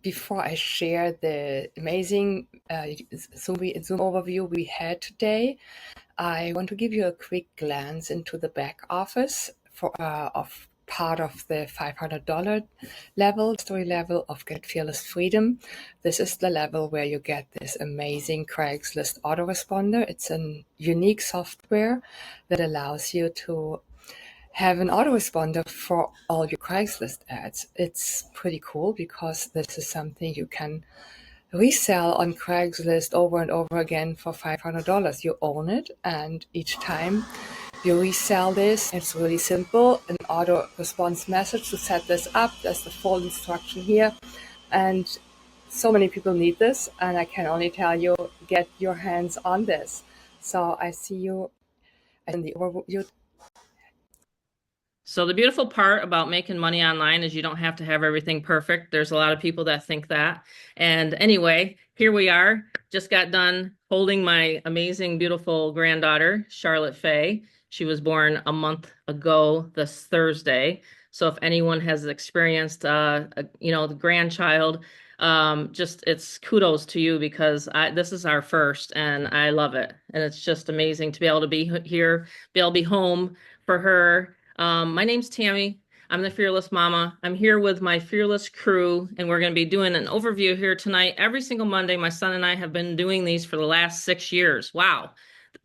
Before I share the amazing Zoom overview we had today, I want to give you a quick glance into the back office of part of the $500 level, story level of Get Fearless Freedom. This is the level where you get this amazing Craigslist autoresponder. It's a unique software that allows you to have an autoresponder for all your Craigslist ads. It's pretty cool because this is something you can resell on Craigslist over and over again for $500. You own it, and each time you resell this, it's really simple. An auto response message to set this up. There's the full instruction here. And so many people need this, and I can only tell you, get your hands on this. So I see you in the overview. So the beautiful part about making money online is you don't have to have everything perfect. There's a lot of people that think that. And anyway, here we are. Just got done holding my amazing, beautiful granddaughter, Charlotte Faye. She was born a month ago this Thursday. So if anyone has experienced, the grandchild, just it's kudos to you because this is our first and I love it. And it's just amazing to be able to be here, be able to be home for her. My name's Tammy. I'm the Fearless Mama. I'm here with my Fearless crew, and we're going to be doing an overview here tonight. Every single Monday, my son and I have been doing these for the last 6 years. Wow.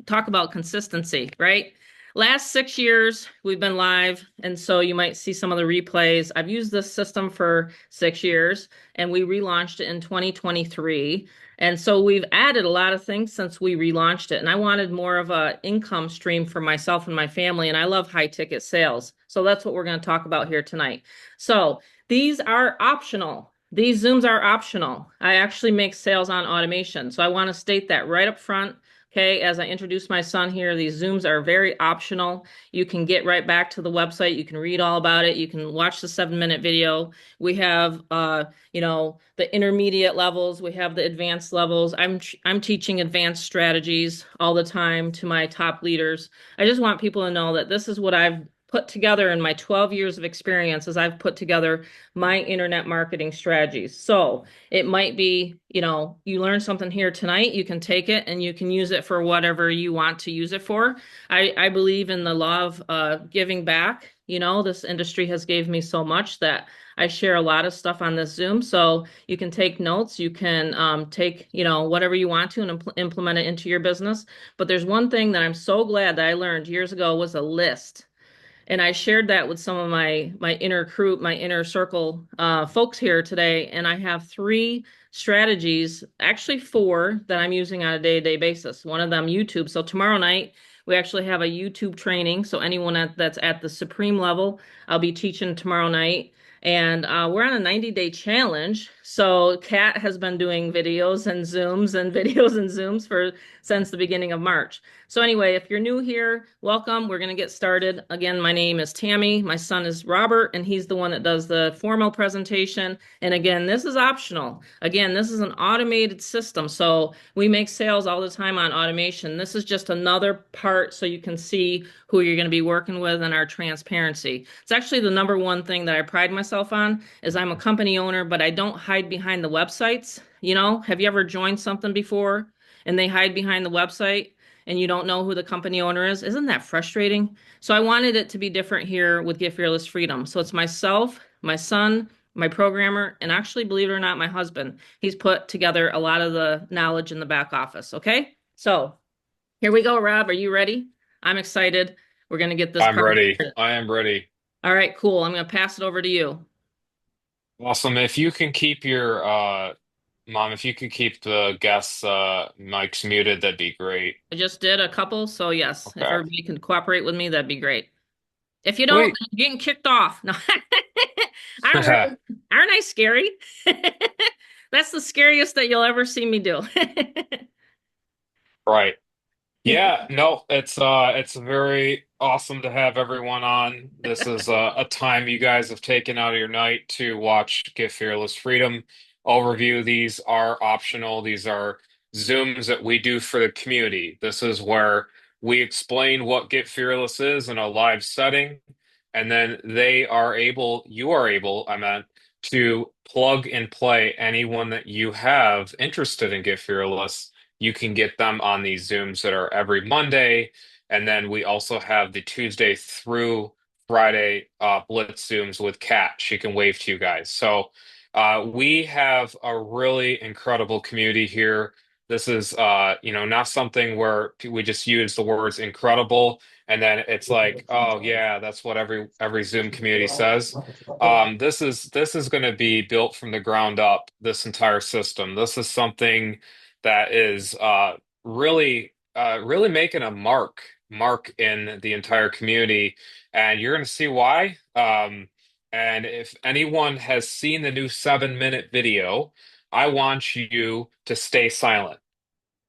Talk about consistency, right? Last 6 years, we've been live, and so you might see some of the replays. I've used this system for 6 years, and we relaunched it in 2023. And so we've added a lot of things since we relaunched it. And I wanted more of an income stream for myself and my family. And I love high ticket sales. So that's what we're going to talk about here tonight. So these are optional. These Zooms are optional. I actually make sales on automation. So I want to state that right up front. Okay, as I introduce my son here, these Zooms are very optional. You can get right back to the website. You can read all about it. You can watch the 7-minute video. We have, the intermediate levels. We have the advanced levels. I'm teaching advanced strategies all the time to my top leaders. I just want people to know that this is what I've put together in my 12 years of experience as I've put together my internet marketing strategies. So it might be, you learn something here tonight, you can take it and you can use it for whatever you want to use it for. I believe in the law of giving back. This industry has gave me so much that I share a lot of stuff on this Zoom. So you can take notes, you can take, whatever you want to and implement it into your business. But there's one thing that I'm so glad that I learned years ago was a list. And I shared that with some of my inner crew, my inner circle folks here today. And I have 3 strategies, actually 4, that I'm using on a day-to-day basis. One of them, YouTube. So tomorrow night, we actually have a YouTube training. So anyone that's at the supreme level, I'll be teaching tomorrow night. And we're on a 90-day challenge. So Kat has been doing videos and Zooms and videos and Zooms since the beginning of March. So anyway, if you're new here, welcome. We're going to get started. Again, my name is Tammy. My son is Robert, and he's the one that does the formal presentation. And again, this is optional. Again, this is an automated system. So we make sales all the time on automation. This is just another part so you can see who you're going to be working with and our transparency. It's actually the #1 thing that I pride myself on is I'm a company owner, but I don't hide behind the websites. Have you ever joined something before and they hide behind the website and you don't know who the company owner is? Isn't that frustrating? So I wanted it to be different here with Get Fearless Freedom. So it's myself, my son, my programmer, and actually, believe it or not, my husband. He's put together a lot of the knowledge in the back office. Okay. So here we go, Rob. Are you ready? I'm excited. We're going to get this I'm part. ready. I am ready. All right, cool. I'm going to pass it over to you. Awesome. If you can keep your mom, if you could keep the guests mics muted, that'd be great. I just did a couple, so yes, if Okay. everybody can cooperate with me, that'd be great. If you don't, Sweet. then you're getting kicked off. No, aren't I scary? That's the scariest that you'll ever see me do. Right. Yeah, no, it's very awesome to have everyone on. This is a time you guys have taken out of your night to watch Get Fearless Freedom overview. These are optional. These are Zooms that we do for the community. This is where we explain what Get Fearless is in a live setting, and then you are able, I meant, to plug and play anyone that you have interested in Get Fearless. You can get them on these Zooms that are every Monday. And then we also have the Tuesday through Friday Blitz Zooms with Kat. She can wave to you guys. So we have a really incredible community here. This is not something where we just use the words incredible and then it's like, oh yeah, that's what every Zoom community says. This is going to be built from the ground up, this entire system. This is something that is really making a mark in the entire community, and you're going to see why. And if anyone has seen the new 7-minute video, I want you to stay silent.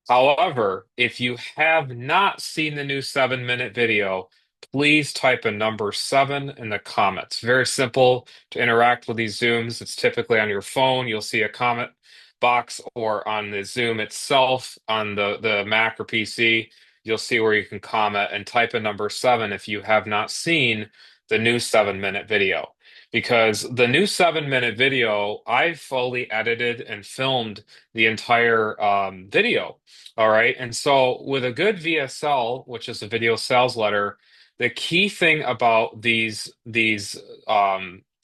However, if you have not seen the new 7-minute video, please type a number 7 in the comments. Very simple to interact with these Zooms. It's typically on your phone. You'll see a comment box or on the Zoom itself on the Mac or PC. You'll see where you can comment and type a number 7 if you have not seen the new 7-minute video. Because the new 7-minute video, I fully edited and filmed the entire video. All right. And so with a good VSL, which is a video sales letter, the key thing about these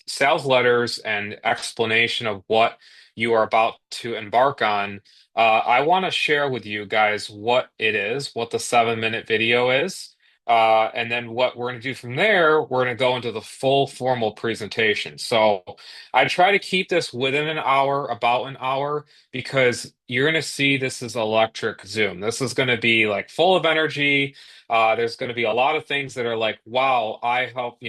sales letters and explanation of what you are about to embark on, I want to share with you guys what it is, what the 7-minute video is. And then what we're going to do from there, we're going to go into the full formal presentation. So I try to keep this within an hour, about an hour, because you're going to see this is electric Zoom. This is going to be like full of energy. There's going to be a lot of things that are like, wow, I hope,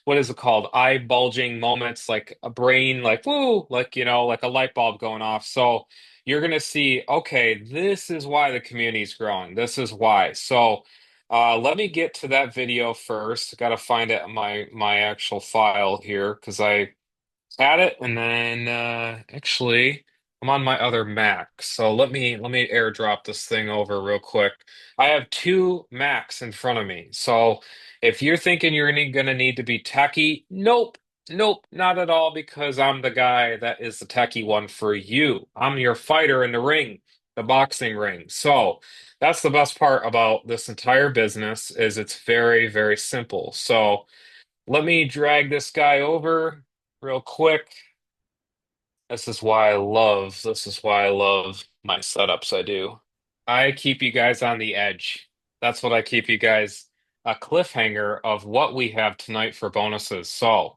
what is it called? Eye bulging moments, like a brain, like, woo, like, like a light bulb going off. So you're going to see, okay, this is why the community is growing. This is why. So let me get to that video first. Got to find it in my actual file here because I had it, and then actually I'm on my other Mac. So let me airdrop this thing over real quick. I have two Macs in front of me. So if you're thinking you're gonna need to be techie, nope. Nope, not at all, because I'm the guy that is the techie one for you. I'm your fighter in the ring, the boxing ring. So that's the best part about this entire business is it's very, very simple. So let me drag this guy over real quick. This is why I love my setups I do. I keep you guys on the edge. That's what I keep you guys a cliffhanger of what we have tonight for bonuses. So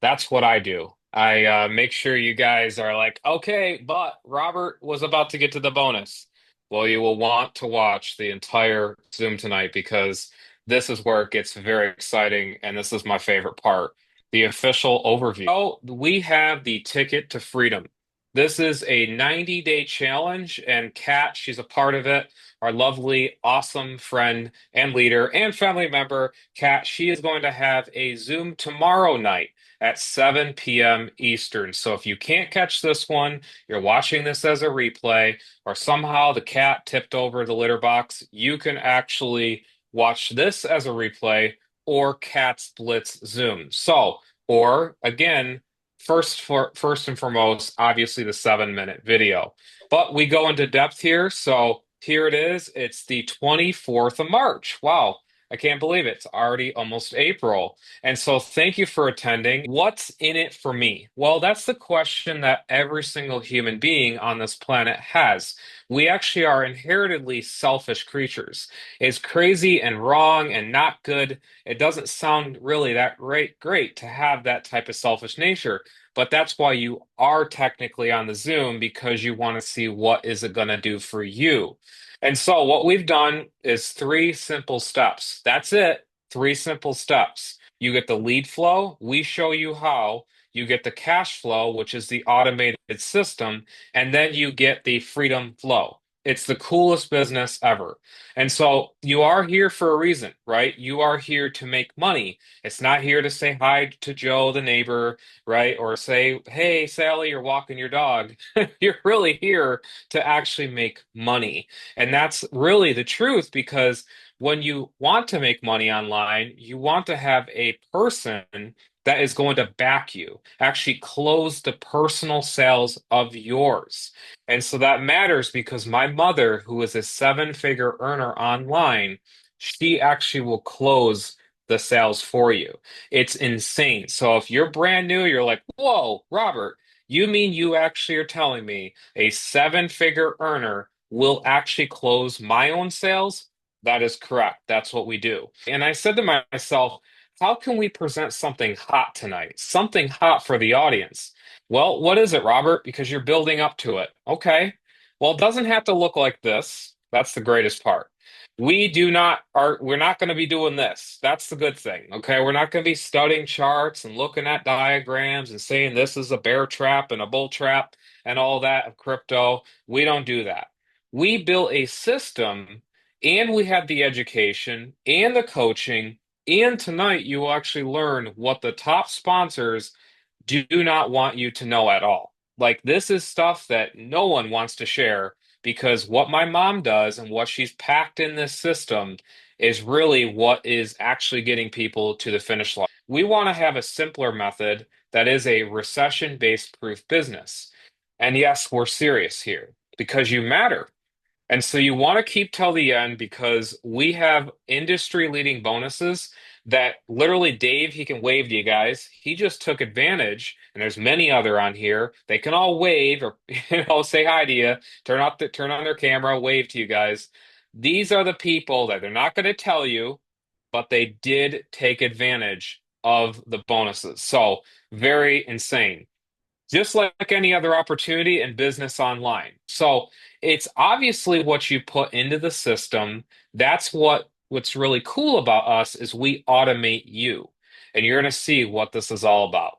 that's what I do. I make sure you guys are like, okay, but Robert was about to get to the bonus. Well, you will want to watch the entire Zoom tonight because this is where it gets very exciting, and this is my favorite part, the official overview. Oh, we have the ticket to freedom. This is a 90-day challenge, and Kat, she's a part of it. Our lovely, awesome friend and leader and family member, Kat, she is going to have a Zoom tomorrow night at 7 p.m. Eastern. So if you can't catch this one, you're watching this as a replay, or somehow the cat tipped over the litter box, you can actually watch this as a replay or Cat's Blitz Zoom. So, or again, first and foremost, obviously the 7-minute video. But we go into depth here. So here it is. It's the 24th of March. Wow. I can't believe it. It's already almost April. And so thank you for attending. What's in it for me? Well, that's the question that every single human being on this planet has. We actually are inherently selfish creatures. It's crazy and wrong and not good. It doesn't sound really that great to have that type of selfish nature. But that's why you are technically on the Zoom, because you want to see what is it going to do for you. And so what we've done is 3 simple steps. That's it. 3 simple steps. You get the lead flow. We show you how. You get the cash flow, which is the automated system, and then you get the freedom flow. It's the coolest business ever. And so you are here for a reason, right? You are here to make money. It's not here to say hi to Joe, the neighbor, right? Or say, hey, Sally, you're walking your dog. You're really here to actually make money. And that's really the truth, because when you want to make money online, you want to have a person that is going to back you, actually close the personal sales of yours. And so that matters because my mother, who is a seven-figure earner online, she actually will close the sales for you. It's insane. So if you're brand new, you're like, whoa, Robert, you mean you actually are telling me a seven-figure earner will actually close my own sales? That is correct. That's what we do. And I said to myself, how can we present something hot tonight? Something hot for the audience. Well, what is it, Robert? Because you're building up to it. Okay. Well, it doesn't have to look like this. That's the greatest part. We're not going to be doing this. That's the good thing. Okay. We're not going to be studying charts and looking at diagrams and saying this is a bear trap and a bull trap and all that of crypto. We don't do that. We built a system and we have the education and the coaching. And tonight you will actually learn what the top sponsors do not want you to know at all. Like this is stuff that no one wants to share because what my mom does and what she's packed in this system is really what is actually getting people to the finish line. We want to have a simpler method that is a recession-based proof business. And yes, we're serious here because you matter. And so you want to keep till the end because we have industry leading bonuses that literally Dave, he can wave to you guys. He just took advantage, and there's many other on here. They can all wave or say hi to you, turn on their camera, wave to you guys. These are the people that they're not going to tell you, but they did take advantage of the bonuses. So very insane just like any other opportunity in business online. So it's obviously what you put into the system. That's what's really cool about us is we automate you. And you're going to see what this is all about.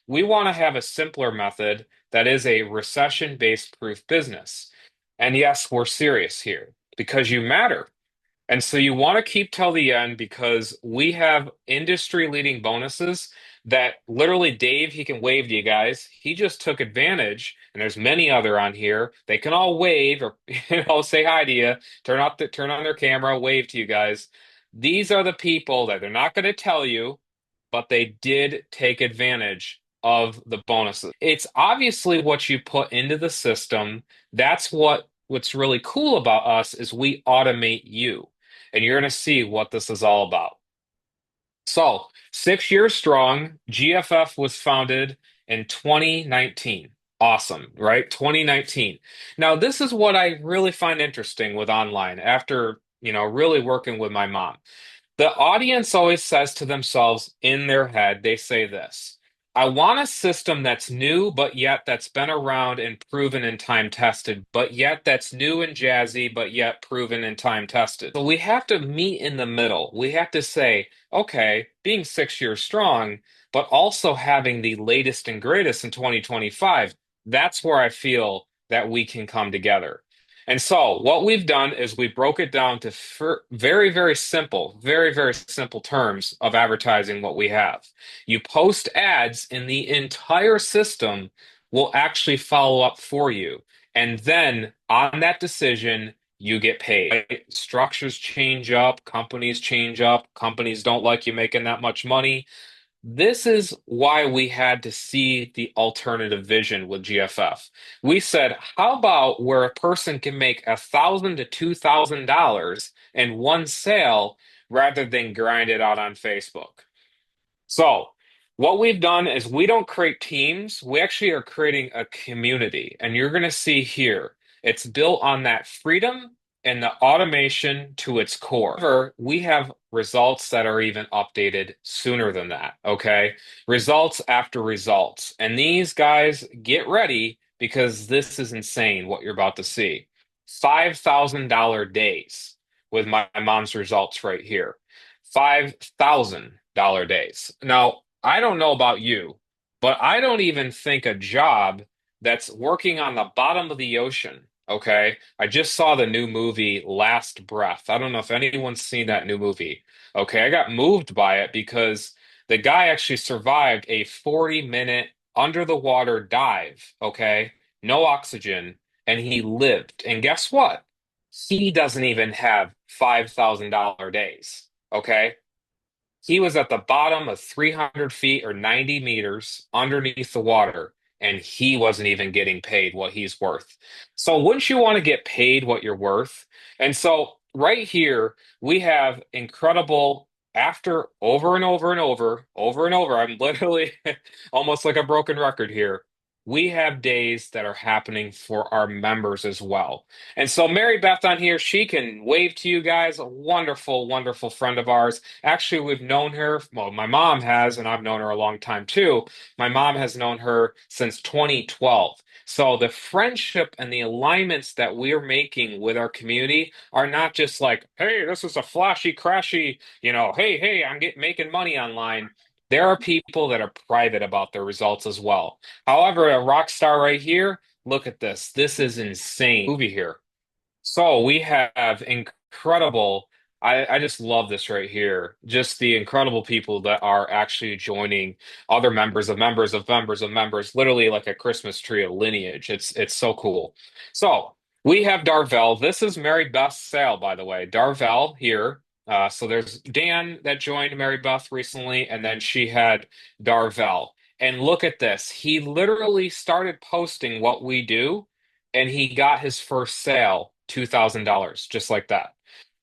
We want to have a simpler method that is a recession-based proof business. And yes, we're serious here because you matter. And so you want to keep till the end because we have industry leading bonuses that literally Dave, he can wave to you guys. He just took advantage, and there's many other on here. They can all wave or say hi to you, turn on their camera, wave to you guys. These are the people that they're not going to tell you, but they did take advantage of the bonuses. It's obviously what you put into the system. That's what's really cool about us is we automate you. And you're going to see what this is all about. So, 6 years strong, GFF was founded in 2019. Awesome, right? 2019. Now, this is what I really find interesting with online after, really working with my mom. The audience always says to themselves in their head, they say this: I want a system that's new, but yet that's been around and proven and time tested, but yet that's new and jazzy, but yet proven and time tested. So we have to meet in the middle. We have to say, okay, being 6 years strong, but also having the latest and greatest in 2025, that's where I feel that we can come together. And so what we've done is we broke it down to very, very simple terms of advertising what we have. You post ads and the entire system will actually follow up for you. And then on that decision, you get paid. Right? Structures change up, companies don't like you making that much money. This is why we had to see the alternative vision with GFF. We said, how about where a person can make $1,000 to $2,000 in one sale rather than grind it out on Facebook? So, what we've done is we don't create teams, we actually are creating a community. And you're going to see here, it's built on that freedom and the automation to its core. However, we have results that are even updated sooner than that, okay? Results after results. And these guys, get ready because this is insane what you're about to see. $5,000 days with my mom's results right here. $5,000 days. Now, I don't know about you, but I don't even think a job that's working on the bottom of the ocean. Okay. I just saw the new movie Last Breath. I don't know if anyone's seen that new movie. Okay. I got moved by it because the guy actually survived a 40-minute under the water dive. Okay. No oxygen. And he lived. And guess what? He doesn't even have $5,000 days. Okay. He was at the bottom of 300 feet or 90 meters underneath the water, and he wasn't even getting paid what he's worth. So, wouldn't you want to get paid what you're worth? And so, right here, we have incredible, after over and over and over and over, I'm literally almost like a broken record here. We have days that are happening for our members as well. And so Mary Beth on here, she can wave to you guys, a wonderful, wonderful friend of ours. Actually, we've known her, well, my mom has, and I've known her a long time too. My mom has known her since 2012. So the friendship and the alignments that we're making with our community are not just like, hey, this is a flashy, crashy, hey, I'm making money online. There are people that are private about their results as well. However, a rock star right here, look at this. This is insane movie here. So we have incredible, I just love this right here. Just the incredible people that are actually joining other members of members of members of members, literally like a Christmas tree of lineage. It's so cool. So we have Darvell. This is Mary Beth's sale, by the way. Darvell here. So there's Dan that joined Mary Beth recently, and then she had Darvell. And look at this. He literally started posting what we do and he got his first sale, $2,000, just like that.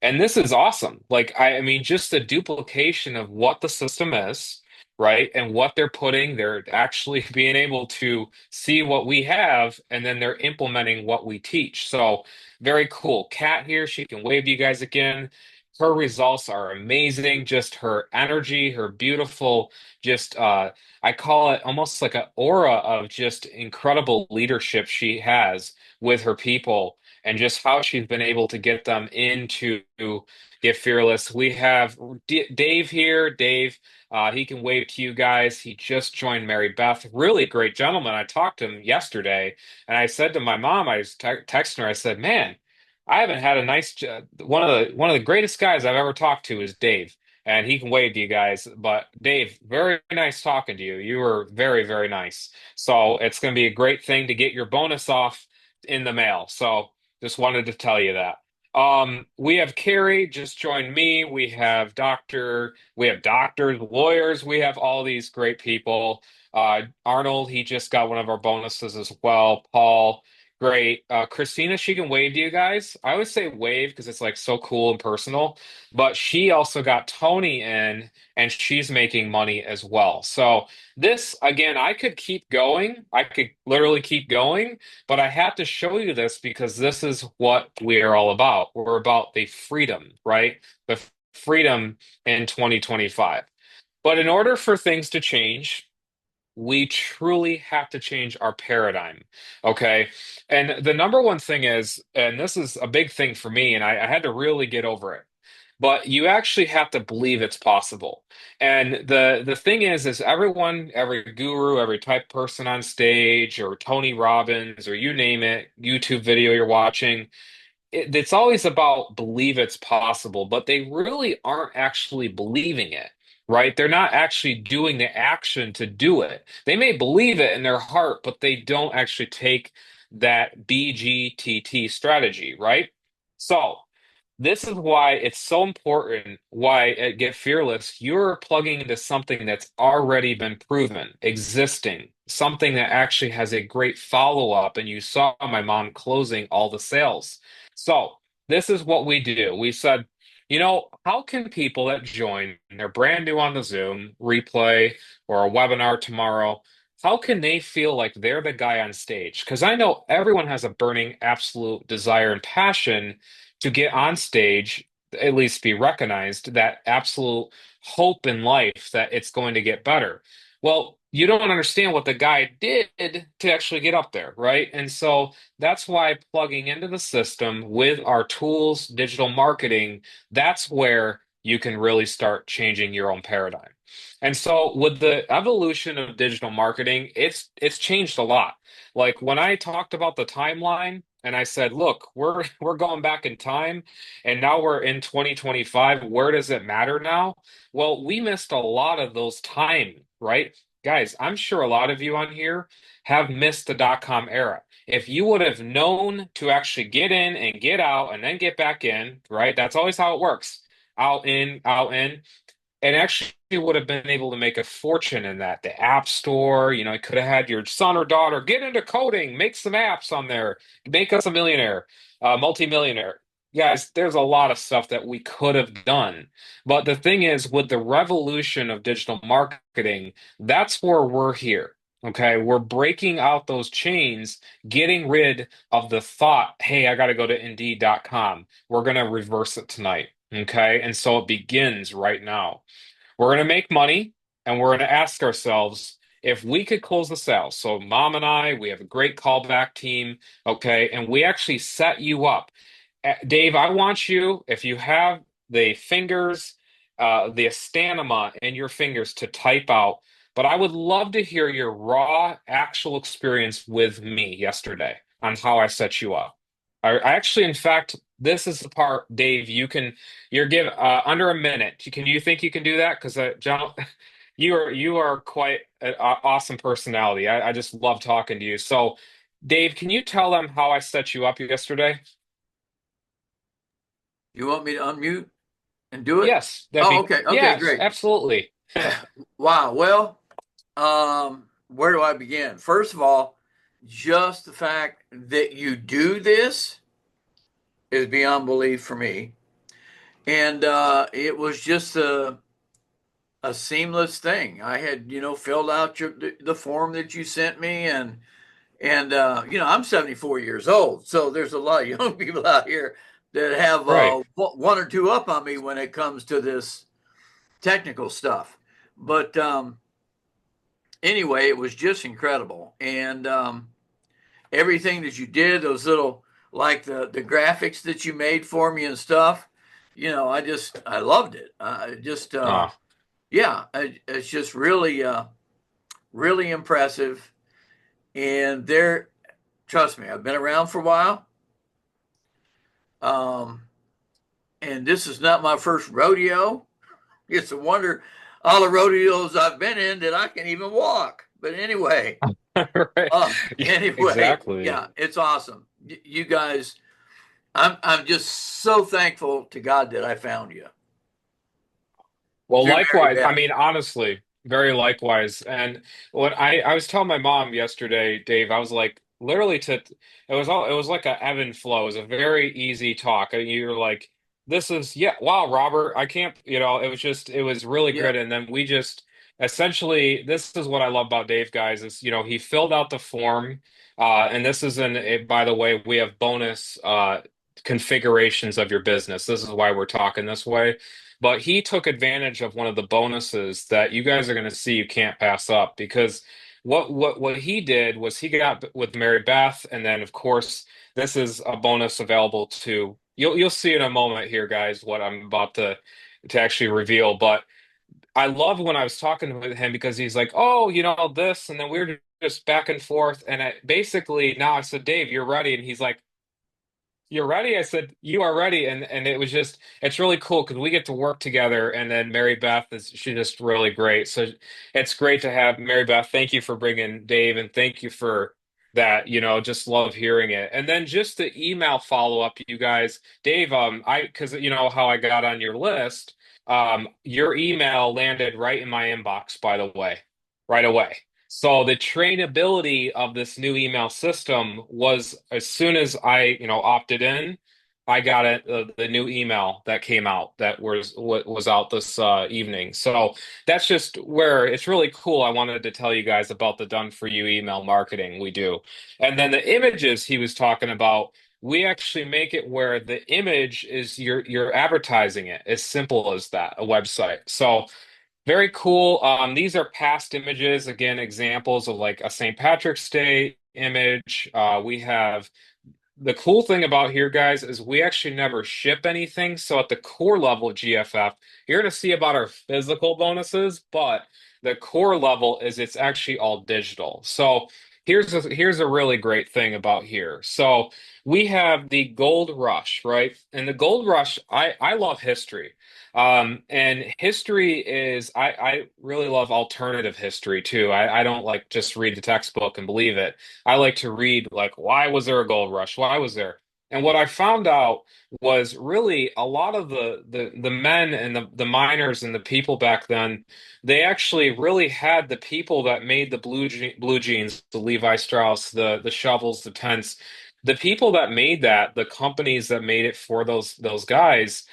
And this is awesome. Like, I mean, just a duplication of what the system is, right? And what they're putting, they're actually being able to see what we have, and then they're implementing what we teach. So, very cool. Kat here, she can wave to you guys again. Her results are amazing. Just her energy, her beautiful, just I call it almost like an aura of just incredible leadership she has with her people and just how she's been able to get them into Get Fearless. We have Dave here. Dave, he can wave to you guys. He just joined Mary Beth. Really great gentleman. I talked to him yesterday, and I said to my mom, I was texting her, I said, man, I haven't had a one of the greatest guys I've ever talked to is Dave. And he can wave to you guys. But Dave, very nice talking to you. You were very, very nice. So it's going to be a great thing to get your bonus off in the mail. So just wanted to tell you that. We have Carrie just joined me. We have doctors, lawyers. We have all these great people. Arnold, he just got one of our bonuses as well. Paul, great. Christina, she can wave to you guys. I always say wave because it's like so cool and personal. But she also got Tony in, and she's making money as well. So this, again, I could keep going. I could literally keep going, but I have to show you this because this is what we are all about. We're about the freedom, right? The freedom in 2025. But in order for things to change, we truly have to change our paradigm. Okay. And the number one thing is, and this is a big thing for me, and I had to really get over it. But you actually have to believe it's possible. And the thing is everyone, every guru, every type person on stage, or Tony Robbins, or you name it, YouTube video you're watching, it's always about believe it's possible, but they really aren't actually believing it, right? They're not actually doing the action to do it. They may believe it in their heart, but they don't actually take that BGTT strategy, right? So, this is why it's so important why at Get Fearless, you're plugging into something that's already been proven, existing, something that actually has a great follow-up. And you saw my mom closing all the sales. So this is what we do. We said, how can people that join, they're brand new on the Zoom replay or a webinar tomorrow, how can they feel like they're the guy on stage? Because I know everyone has a burning absolute desire and passion to get on stage, at least be recognized, that absolute hope in life that it's going to get better. Well, you don't understand what the guy did to actually get up there, right? And so that's why plugging into the system with our tools, digital marketing, that's where you can really start changing your own paradigm. And so with the evolution of digital marketing, it's changed a lot. Like when I talked about the timeline and I said, look, we're going back in time and now we're in 2025. Where does it matter now? Well, we missed a lot of those time, right? Guys, I'm sure a lot of you on here have missed the dot-com era. If you would have known to actually get in and get out and then get back in, right? That's always how it works. Out, in, out, in. and actually would have been able to make a fortune in that. The App Store, you could have had your son or daughter get into coding, make some apps on there, make us a millionaire, multimillionaire. Guys, there's a lot of stuff that we could have done. But the thing is, with the revolution of digital marketing, that's where we're here. Okay, we're breaking out those chains, getting rid of the thought, hey, I got to go to Indeed.com. We're going to reverse it tonight. Okay, and so it begins right now. We're going to make money and we're going to ask ourselves if we could close the sale. So, mom and I, we have a great callback team. Okay, and we actually set you up. Dave, I want you, if you have the fingers, the astanema in your fingers to type out, but I would love to hear your raw, actual experience with me yesterday on how I set you up. I actually, in fact, this is the part, Dave, you're give under a minute. Can you think you can do that? Because John, you are quite an awesome personality. I just love talking to you. So, Dave, can you tell them how I set you up yesterday? You want me to unmute and do it? Yes, that'd Oh, be okay. Okay, yes, great. absolutely. Wow. Well, where do I begin? First of all, just the fact that you do this is beyond belief for me. And it was just a seamless thing. I had, filled out the form that you sent me, and I'm 74 years old, so there's a lot of young people out here that have Right. one or two up on me when it comes to this technical stuff. But anyway, it was just incredible, and everything that you did, those little like the graphics that you made for me and stuff. I loved it. I just Ah, yeah, it's just really really impressive. And there, trust me, I've been around for a while. Um, and this is not my first rodeo. It's a wonder all the rodeos I've been in that I can even walk. But anyway, right. Yeah, anyway, exactly. yeah, it's awesome. You guys, I'm just so thankful to God that I found you Well, through Mary likewise. I Beth. mean, honestly, very likewise. And what I was telling my mom yesterday, Dave, I was like, literally it was like a ebb and flow. It was a very easy talk. And you're like, this is yeah, wow, Robert, I can't, it was really Yeah, good. And then we just essentially, this is what I love about Dave, guys, is he filled out the form. And this is by the way, we have bonus configurations of your business. This is why we're talking this way. But he took advantage of one of the bonuses that you guys are going to see you can't pass up because what he did was he got with Mary Beth, and then of course this is a bonus available to you'll see in a moment here, guys, what I'm about to actually reveal. But I love when I was talking with him because he's like, oh, this, and then we were just back and forth, and basically now I said, Dave, you're ready, and he's like, you're ready? I said, you are ready. And it was just, it's really cool because we get to work together. And then Mary Beth she's just really great. So it's great to have Mary Beth. Thank you for bringing Dave and thank you for that. Just love hearing it. And then just the email follow up, you guys. Dave, because you know how I got on your list, your email landed right in my inbox, by the way, right away. So the trainability of this new email system was as soon as I opted in, I got the new email that came out that was out this evening. So that's just where it's really cool. I wanted to tell you guys about the done for you email marketing we do. And then the images he was talking about, we actually make it where the image is you're advertising it as simple as that, a website. So very cool. These are past images, again, examples of like a St. Patrick's Day image. We have the cool thing about here, guys, is we actually never ship anything. So at the core level of GFF, you're going to see about our physical bonuses, but the core level is it's actually all digital. So here's a really great thing about here. So we have the gold rush, right? And the gold rush, I love history. And history is I really love alternative history too. I don't like just read the textbook and believe it. I like to read like why was there a gold rush? Why was there? And what I found out was really a lot of the men and the miners and the people back then, they actually really had the people that made the blue jeans, the Levi Strauss, the shovels, the tents, the people that made that, the companies that made it for those guys,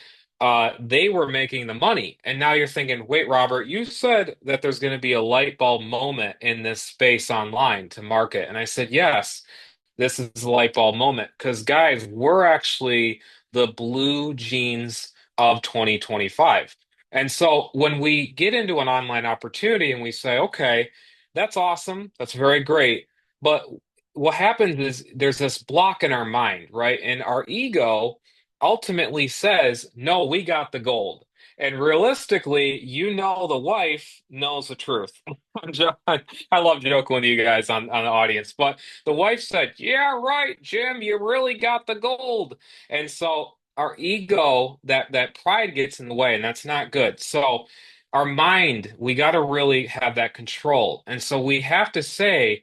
they were making the money. And now you're thinking, wait, Robert, you said that there's going to be a light bulb moment in this space online to market. And I said, yes, this is a light bulb moment because, guys, we're actually the blue jeans of 2025. And so when we get into an online opportunity and we say, okay, that's awesome, that's very great. But what happens is there's this block in our mind, right? And our ego ultimately says, no, we got the gold. And realistically, the wife knows the truth. I love joking with you guys on the audience, but the wife said, yeah, right, Jim, you really got the gold. And so our ego, that pride gets in the way, and that's not good. So our mind, we got to really have that control. And so we have to say,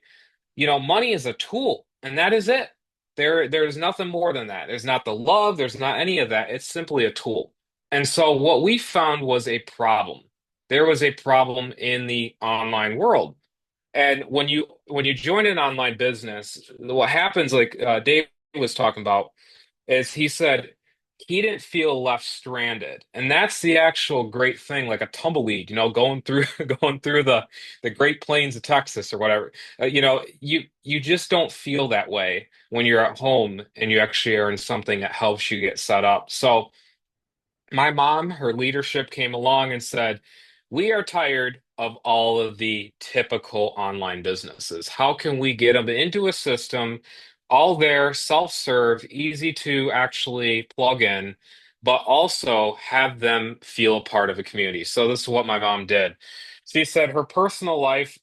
money is a tool, and that is it. There's nothing more than that. There's not the love, there's not any of that. It's simply a tool. And so what we found was a problem. There was a problem in the online world. And when you join an online business, what happens, like Dave was talking about, is he said he didn't feel left stranded, and that's the actual great thing, like a tumbleweed, going through going through the Great Plains of Texas or whatever. You just don't feel that way when you're at home and you actually are in something that helps you get set up. So my mom, her leadership came along and said, we are tired of all of the typical online businesses. How can we get them into a system, all there, self-serve, easy to actually plug in, but also have them feel a part of a community? So this is what my mom did. She said her personal life,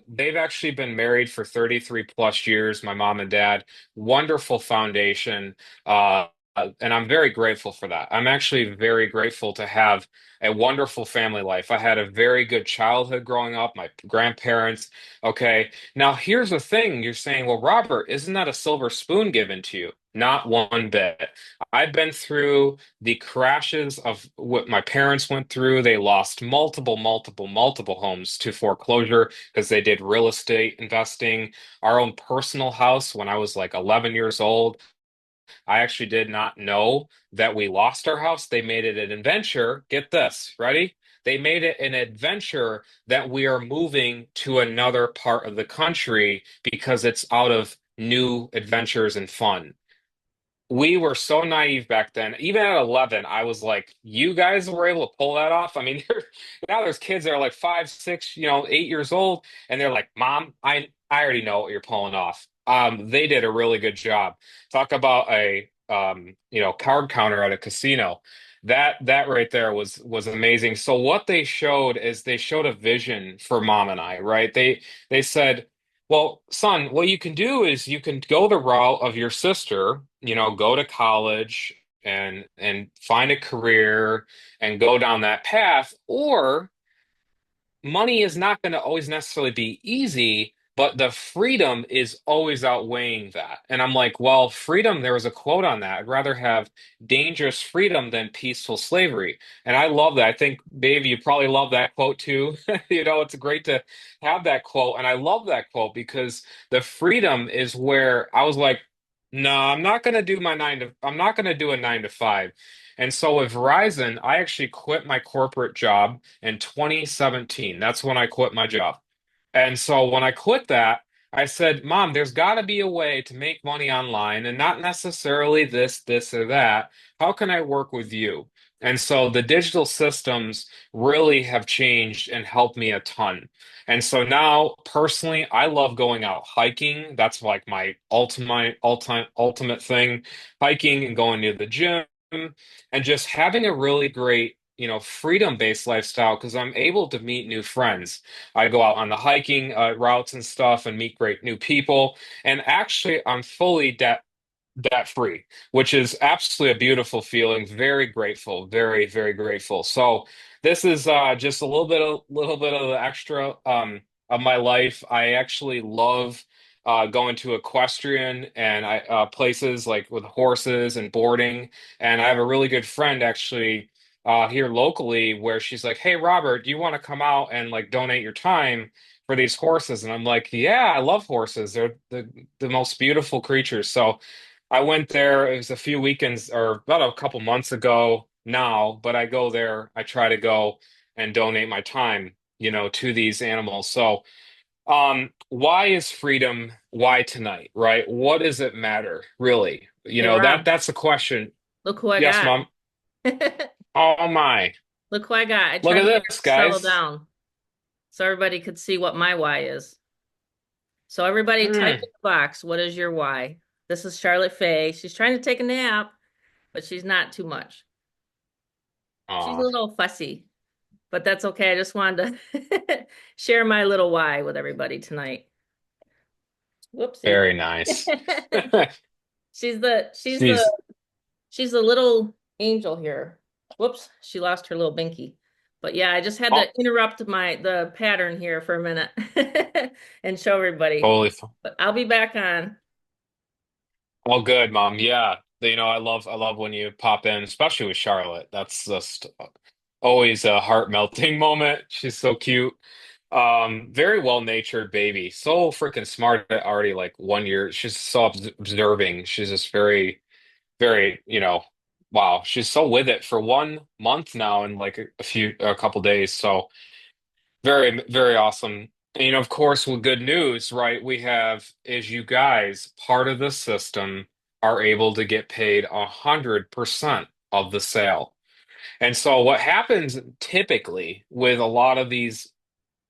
they've actually been married for 33 plus years, my mom and dad, wonderful foundation. And I'm very grateful for that. I'm actually very grateful to have a wonderful family life. I had a very good childhood growing up, my grandparents. Okay. Now, here's the thing you're saying, well, Robert, isn't that a silver spoon given to you? Not one bit. I've been through the crashes of what my parents went through. They lost multiple homes to foreclosure because they did real estate investing. Our own personal house when I was like 11 years old. I actually did not know that we lost our house. They made it an adventure. Get this, ready? They made it an adventure that we are moving to another part of the country because it's out of new adventures and fun. We were so naive back then. Even at 11, I was like, you guys were able to pull that off. I mean, now there's kids that are like 5, 6, 8 years old, and they're like, Mom, I already know what you're pulling off. They did a really good job. Talk about a card counter at a casino. That right there was amazing. So what they showed is they showed a vision for Mom and I, right? They said, well, son, what you can do is you can go the route of your sister, go to college and find a career and go down that path, or money is not going to always necessarily be easy, but the freedom is always outweighing that. And I'm like, well, freedom, there was a quote on that. I'd rather have dangerous freedom than peaceful slavery. And I love that. I think, Dave, you probably love that quote too. It's great to have that quote. And I love that quote because the freedom is where I was like, no, I'm not going to do a 9 to 5. And so with Verizon, I actually quit my corporate job in 2017. That's when I quit my job. And so when I quit that, I said, Mom, there's got to be a way to make money online and not necessarily this, or that. How can I work with you? And so the digital systems really have changed and helped me a ton. And so now, personally, I love going out hiking. That's like my ultimate thing, hiking and going to the gym and just having a really great, freedom-based lifestyle because I'm able to meet new friends. I go out on the hiking routes and stuff and meet great new people. And actually, I'm fully debt free, which is absolutely a beautiful feeling. Very grateful, very, very grateful. So this is just a little bit of the extra of my life. I actually love going to equestrian and places like with horses and boarding. And I have a really good friend actually here locally where she's like, "Hey, Robert, do you want to come out and like donate your time for these horses?" And I'm like, "Yeah, I love horses. They're the most beautiful creatures." So I went there. It was a few weekends or about a couple months ago now, but I go there. I try to go and donate my time, to these animals. So, why is freedom? Why tonight, right? What does it matter, really? Hey, That's the question. look who I Yes, got. Mom. Oh my. Look who I got. I Look tried at to get this, it to settle guys. down so everybody could see what my why is. So everybody type in Mm. the box, what is your why? This is Charlotte Fay. She's trying to take a nap, but she's not too much. She's a Aw, little fussy, but that's okay. I just wanted to share my little why with everybody tonight. Whoopsie. very nice. She's the she's the She's she's the little angel here. Whoops, she lost her little binky. But yeah, I just had to oh, interrupt the pattern here for a minute and show everybody. totally. But I'll be back on. All good, Mom. Yeah. I love when you pop in, especially with Charlotte. That's just always a heart-melting moment. She's so cute. Very well-natured baby. So freaking smart at already like 1 year. She's so observing. She's just very, very, wow. She's so with it for 1 month now and like a couple days. So very, very awesome. And, of course, with good news, right? We have is you guys, part of the system, are able to get paid 100% of the sale. And so what happens typically with a lot of these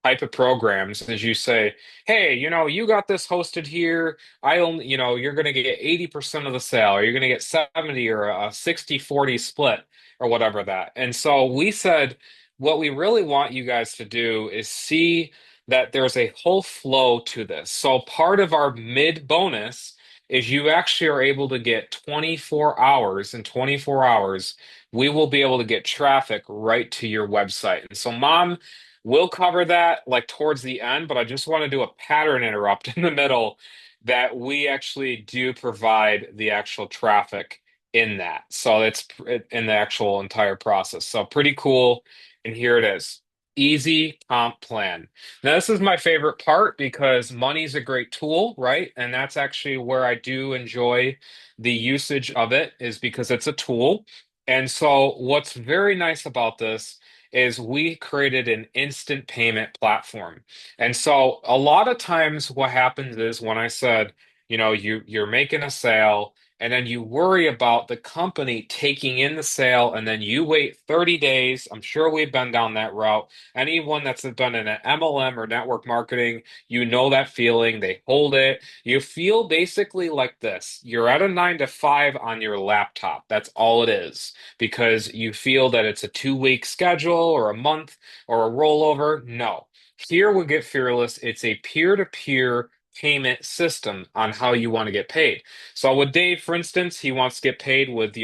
type of programs is you say, hey, you got this hosted here. I only, you're going to get 80% of the sale, or you're going to get 70 or a 60-40 split or whatever that. And so we said, what we really want you guys to do is see that there's a whole flow to this. So part of our mid bonus is you actually are able to get 24 hours. In 24 hours, we will be able to get traffic right to your website. And so, Mom, we'll cover that like towards the end, but I just want to do a pattern interrupt in the middle that we actually do provide the actual traffic in that. So it's in the actual entire process. So pretty cool. And here it is. Easy comp plan. Now, this is my favorite part because money's a great tool, right? And that's actually where I do enjoy the usage of it is because it's a tool. And so what's very nice about this is we created an instant payment platform. And so a lot of times what happens is when I said, you're making a sale and then you worry about the company taking in the sale and then you wait 30 days. I'm sure we've been down that route. Anyone that's done an MLM or network marketing, you know that feeling. They hold it. You feel basically like this. You're at a 9 to 5 on your laptop. That's all it is because you feel that it's a 2 week schedule or a month or a rollover. No. Here we get Fearless. It's a peer-to-peer payment system on how you want to get paid. So with Dave, for instance, he wants to get paid with,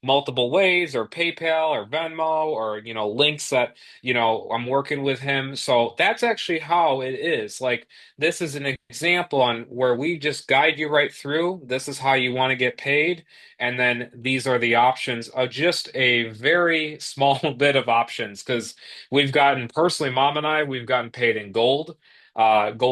multiple ways or PayPal or Venmo or, links that, I'm working with him. So that's actually how it is. Like this is an example on where we just guide you right through. This is how you want to get paid. And then these are the options of just a very small bit of options because we've gotten personally, Mom and I, we've gotten paid in gold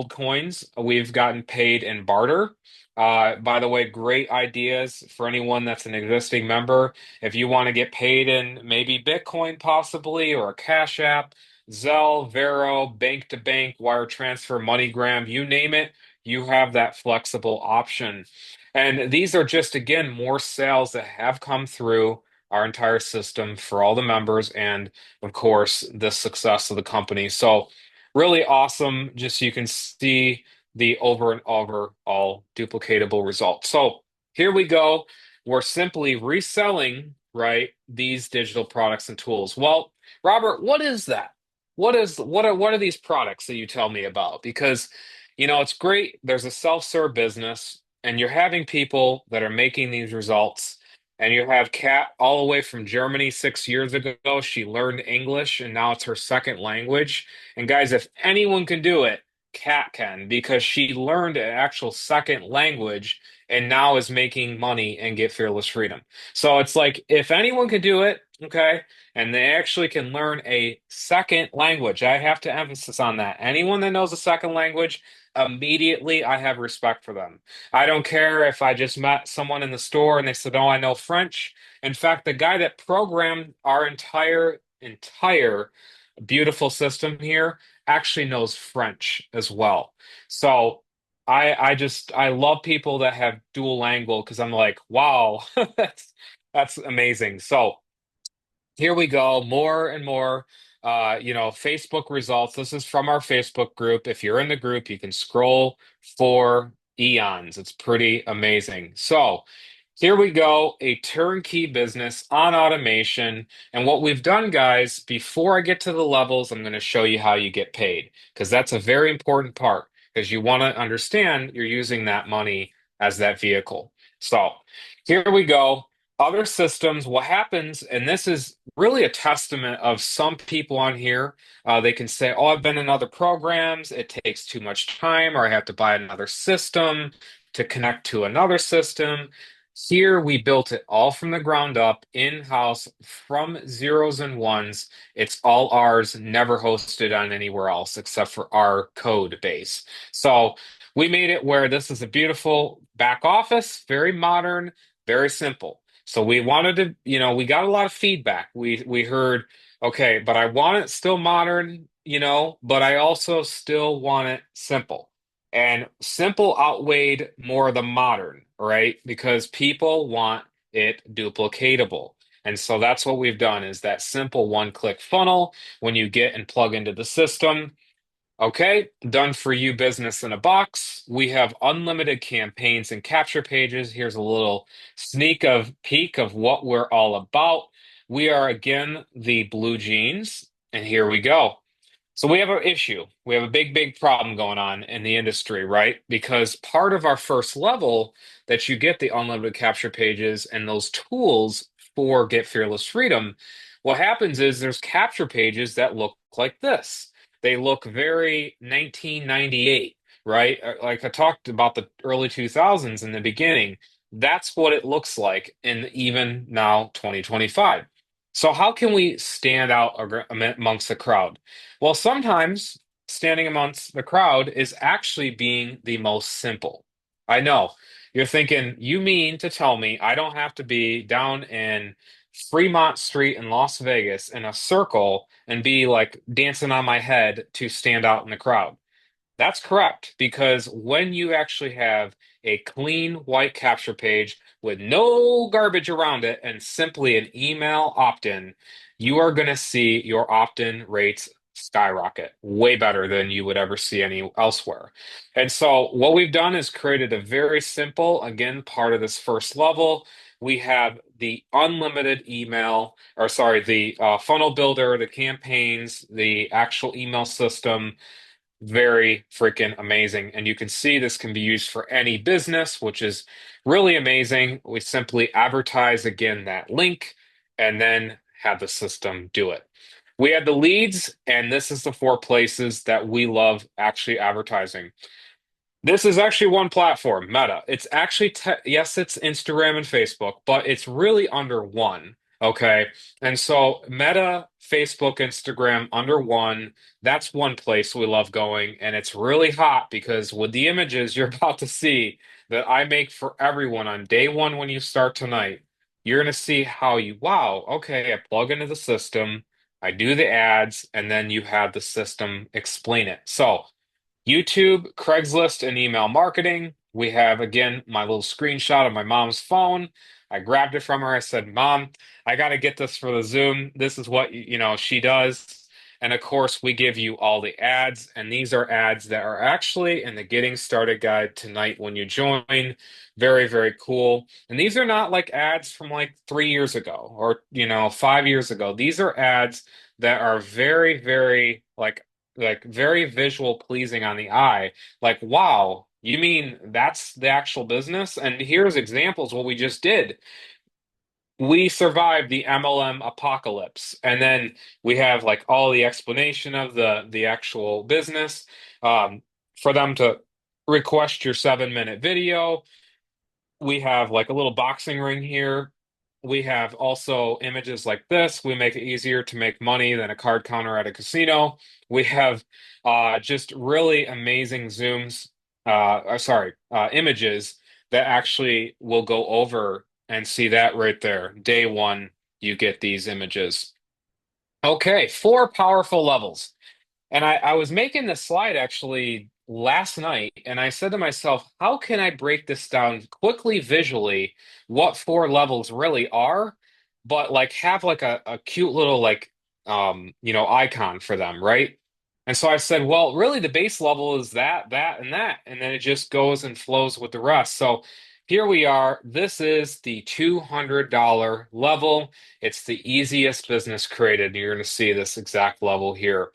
coins. We've gotten paid in barter. By the way, great ideas for anyone that's an existing member. If you want to get paid in maybe Bitcoin possibly or a Cash App, Zelle, Vero, bank to bank, wire transfer, MoneyGram, you name it, you have that flexible option. And these are just, again, more sales that have come through our entire system for all the members and, of course, the success of the company. So, really awesome. Just so you can see the over and over all duplicatable results. So, here we go. We're simply reselling, right, these digital products and tools. Well, Robert, what is that? What are these products that you tell me about? Because it's great. There's a self-serve business, and you're having people that are making these results. And you have Kat all the way from Germany 6 years ago. She learned English, and now it's her second language. And guys, if anyone can do it, Kat can because she learned an actual second language and now is making money and get fearless freedom. So it's like if anyone can do it, okay, and they actually can learn a second language, I have to emphasize on that. Anyone that knows a second language, immediately I have respect for them. I don't care if I just met someone in the store and they said, "Oh, I know French." In fact, the guy that programmed our entire beautiful system here actually knows French as well. So I love people that have dual language because I'm like, wow, that's amazing. So here we go, more and more Facebook results. This is from our Facebook group. If you're in the group, you can scroll for eons. It's pretty amazing. So here we go, a turnkey business on automation. And what we've done, guys, before I get to the levels, I'm going to show you how you get paid because that's a very important part because you want to understand you're using that money as that vehicle. So here we go. Other systems, what happens, and this is really a testament of some people on here, they can say, "Oh, I've been in other programs, it takes too much time, or I have to buy another system to connect to another system." Here, we built it all from the ground up, in-house, from zeros and ones. It's all ours, never hosted on anywhere else except for our code base. So we made it where this is a beautiful back office, very modern, very simple. So we wanted to, we got a lot of feedback. We heard, okay, but I want it still modern, but I also still want it simple. And simple outweighed more the modern, right? Because people want it duplicatable. And so that's what we've done is that simple one-click funnel when you get and plug into the system. Okay, done for you business in a box. We have unlimited campaigns and capture pages. Here's a little peek of what we're all about. We are again the blue jeans, and here we go. So we have an issue. We have a big problem going on in the industry, right? Because part of our first level that you get the unlimited capture pages and those tools for Get Fearless Freedom, what happens is there's capture pages that look like this. They look very 1998, right? Like I talked about the early 2000s in the beginning. That's what it looks like in even now 2025. So how can we stand out amongst the crowd? Well, sometimes standing amongst the crowd is actually being the most simple. I know. You're thinking, you mean to tell me I don't have to be down in Fremont Street in Las Vegas in a circle and be like dancing on my head to stand out in the crowd? That's correct, because when you actually have a clean white capture page with no garbage around it and simply an email opt-in, you are going to see your opt-in rates skyrocket, way better than you would ever see any elsewhere. And so what we've done is created a very simple, again, part of this first level. We have the unlimited email, or sorry, the funnel builder, the campaigns, the actual email system, very freaking amazing. And you can see this can be used for any business, which is really amazing. We simply advertise again that link and then have the system do it. We have the leads, and this is the four places that we love actually advertising. This is actually one platform, Meta. It's actually, yes, it's Instagram and Facebook, but it's really under one. Okay. And so Meta, Facebook, Instagram under one, that's one place we love going. And it's really hot because with the images you're about to see that I make for everyone on day one when you start tonight, you're going to see how wow, okay, I plug into the system, I do the ads, and then you have the system explain it. So, YouTube, Craigslist, and email marketing. We have, again, my little screenshot of my mom's phone. I grabbed it from her. I said, "Mom, I got to get this for the Zoom. This is what, she does." And of course, we give you all the ads. And these are ads that are actually in the Getting Started guide tonight when you join. Very, very cool. And these are not like ads from like 3 years ago or, 5 years ago. These are ads that are very, very like very visual pleasing on the eye. Like, wow, you mean that's the actual business? And here's examples what we just did. We survived the MLM apocalypse, and then we have like all the explanation of the actual business. for them to request your 7-minute video. We have like a little boxing ring here. We have also images like this. We make it easier to make money than a card counter at a casino. We have just really amazing zooms, images that actually will go over and see that right there. Day one, you get these images. Okay, 4 powerful levels. And I was making this slide actually last night, and I said to myself, how can I break this down quickly visually, what 4 levels really are, but like have like a cute little like icon for them, right? And so I said, well, really the base level is that, that, and that, and then it just goes and flows with the rest. So here we are. This is the $200 level. It's the easiest business created. You're going to see this exact level here.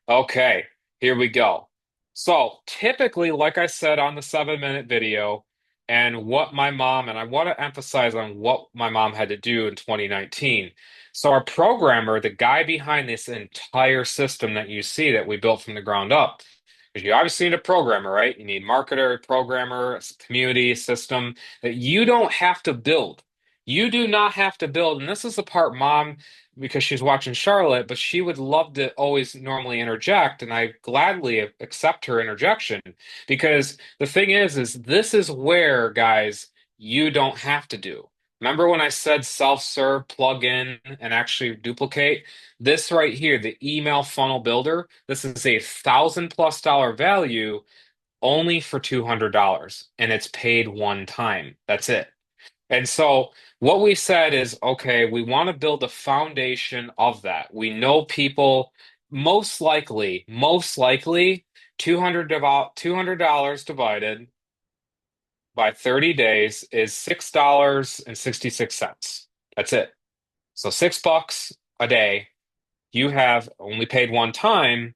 Okay, here we go. So typically, like I said on the 7-minute video, and what my mom, and I want to emphasize on what my mom had to do in 2019. So our programmer, the guy behind this entire system that you see that we built from the ground up, because you obviously need a programmer, right? You need marketer, programmer, community system that you don't have to build. You do not have to build, and this is the part mom because she's watching Charlotte, but she would love to always normally interject, and I gladly accept her interjection because the thing is this is where, guys, you don't have to do. Remember when I said self-serve, plug in, and actually duplicate? This right here, the email funnel builder, this is $1,000+ value only for $200, and it's paid one time. That's it. And so what we said is, okay, we want to build a foundation of that. We know people most likely, 200 about $200 divided by 30 days is $6.66. That's it. So $6 a day. You have only paid one time,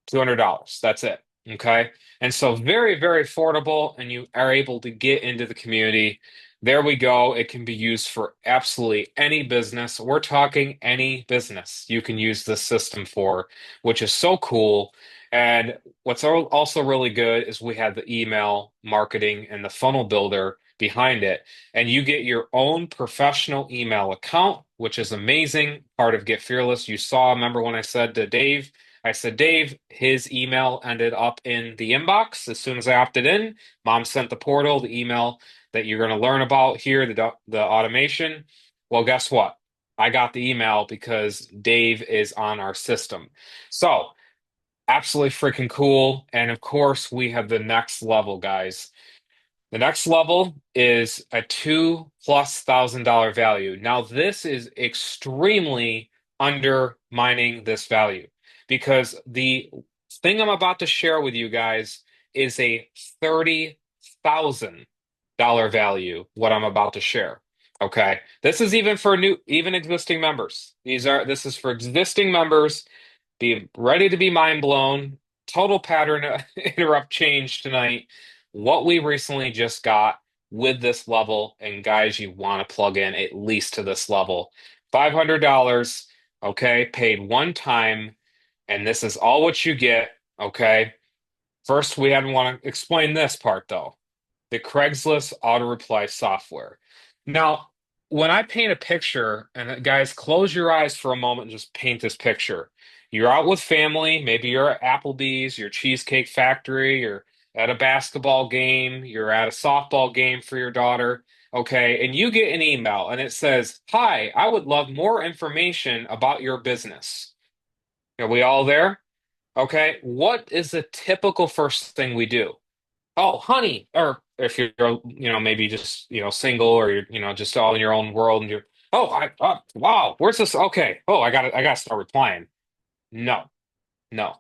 $200. That's it. Okay. And so very, very affordable, and you are able to get into the community. There we go. It can be used for absolutely any business. We're talking any business you can use this system for, which is so cool. And what's also really good is we have the email marketing and the funnel builder behind it. And you get your own professional email account, which is amazing. Part of Get Fearless. You saw, remember when I said to Dave, I said, Dave, his email ended up in the inbox as soon as I opted in. Mom sent the portal, the email that you're going to learn about here, the automation. Well, guess what? I got the email because Dave is on our system. So, absolutely freaking cool. And of course, we have the next level, guys. The next level is a $2,000+ value. Now, this is extremely undermining this value because the thing I'm about to share with you guys is a $30,000 value, what I'm about to share. Okay. This is even for even existing members. This is for existing members. Be ready to be mind blown. Total pattern interrupt change tonight. What we recently just got with this level, and guys, you want to plug in at least to this level. $500, okay, paid one time, and this is all what you get, okay? First, we had to want to explain this part though. The Craigslist auto reply software. Now, when I paint a picture, and guys, close your eyes for a moment and just paint this picture. You're out with family, maybe you're at Applebee's, your Cheesecake Factory, you're at a basketball game, you're at a softball game for your daughter, okay, and you get an email and it says, "Hi, I would love more information about your business." Are we all there? Okay, what is the typical first thing we do? Oh, honey, or if you're, maybe just, single or you're, just all in your own world and you're, oh, wow, where's this? Okay. Oh, I gotta start replying. No, no.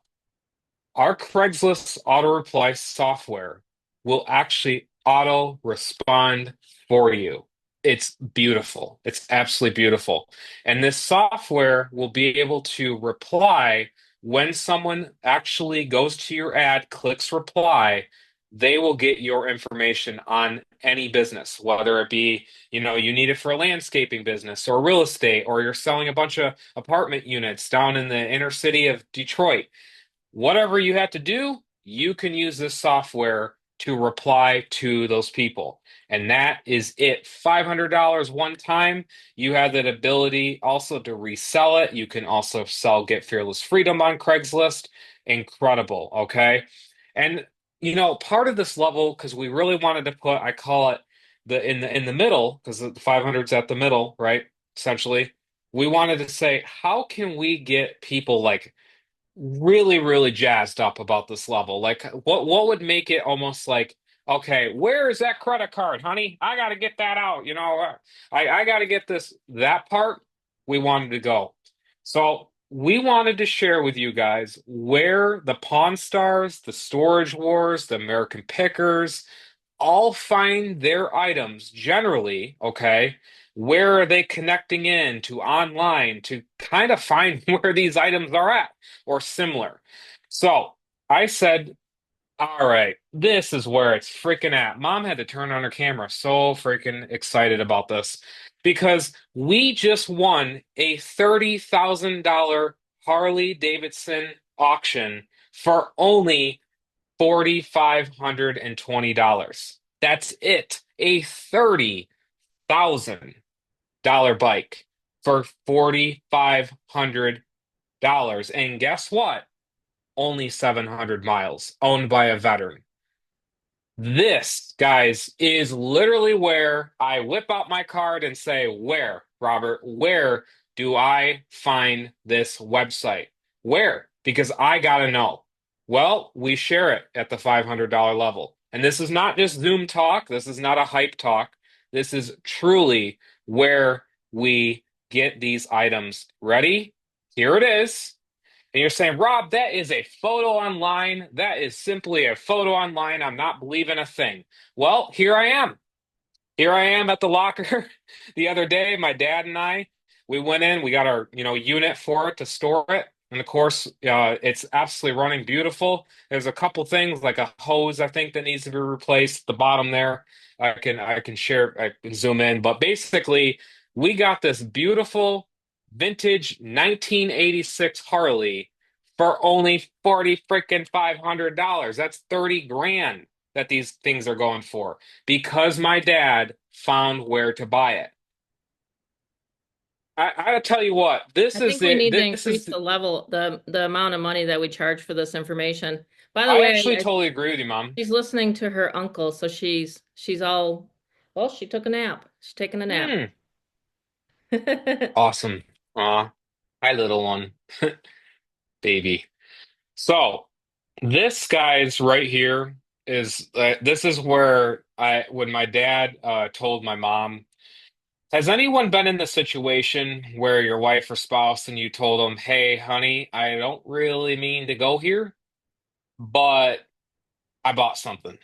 Our Craigslist auto reply software will actually auto respond for you. It's beautiful. It's absolutely beautiful. And this software will be able to reply when someone actually goes to your ad, clicks reply, they will get your information on any business, whether it be, you need it for a landscaping business or real estate, or you're selling a bunch of apartment units down in the inner city of Detroit. Whatever you have to do, you can use this software to reply to those people. And that is it. $500 one time. You have that ability also to resell it. You can also sell Get Fearless Freedom on Craigslist. Incredible. Okay. And part of this level, because we really wanted to put, I call it in the middle, because the 500's at the middle, right? Essentially, we wanted to say, how can we get people like really, really jazzed up about this level? Like, what would make it almost like, okay, where is that credit card, honey? I got to get that out. I got to get this. That part we wanted to go. So we wanted to share with you guys where the Pawn Stars, the Storage Wars, the American Pickers all find their items generally, okay? Where are they connecting in to online to kind of find where these items are at or similar? So I said, all right, this is where it's freaking at. Mom had to turn on her camera, so freaking excited about this because we just won a $30,000 Harley Davidson auction for only $4,520. That's it. A $30,000 bike for $4,500. And guess what? Only 700 miles, owned by a veteran. This, guys, is literally where I whip out my card and say, where, Robert, where do I find this website? Where? Because I gotta know. Well, we share it at the $500 level. And this is not just Zoom talk. This is not a hype talk. This is truly where we get these items. Ready? Here it is. And you're saying, Rob, that is a photo online. That is simply a photo online. I'm not believing a thing. Well, here I am. Here I am at the locker the other day. My dad and we went in, we got our, unit for it to store it. And of course, it's absolutely running beautiful. There's a couple things like a hose, I think, that needs to be replaced. The bottom there, I can share, I can zoom in. But basically, we got this beautiful vintage 1986 Harley for only 40 freaking $500. That's 30 grand that these things are going for because my dad found where to buy it. I gotta tell you what, I think we need to increase the level, the amount of money that we charge for this information. By the I way, actually totally agree with you, Mom. she's listening to her uncle, so she's all, well, she took a nap. She's taking a nap. Awesome. Aw, hi, little one. Baby. So this guy's right here is this is where when my dad told my mom, has anyone been in the situation where your wife or spouse and you told them, hey, honey, I don't really mean to go here, but I bought something.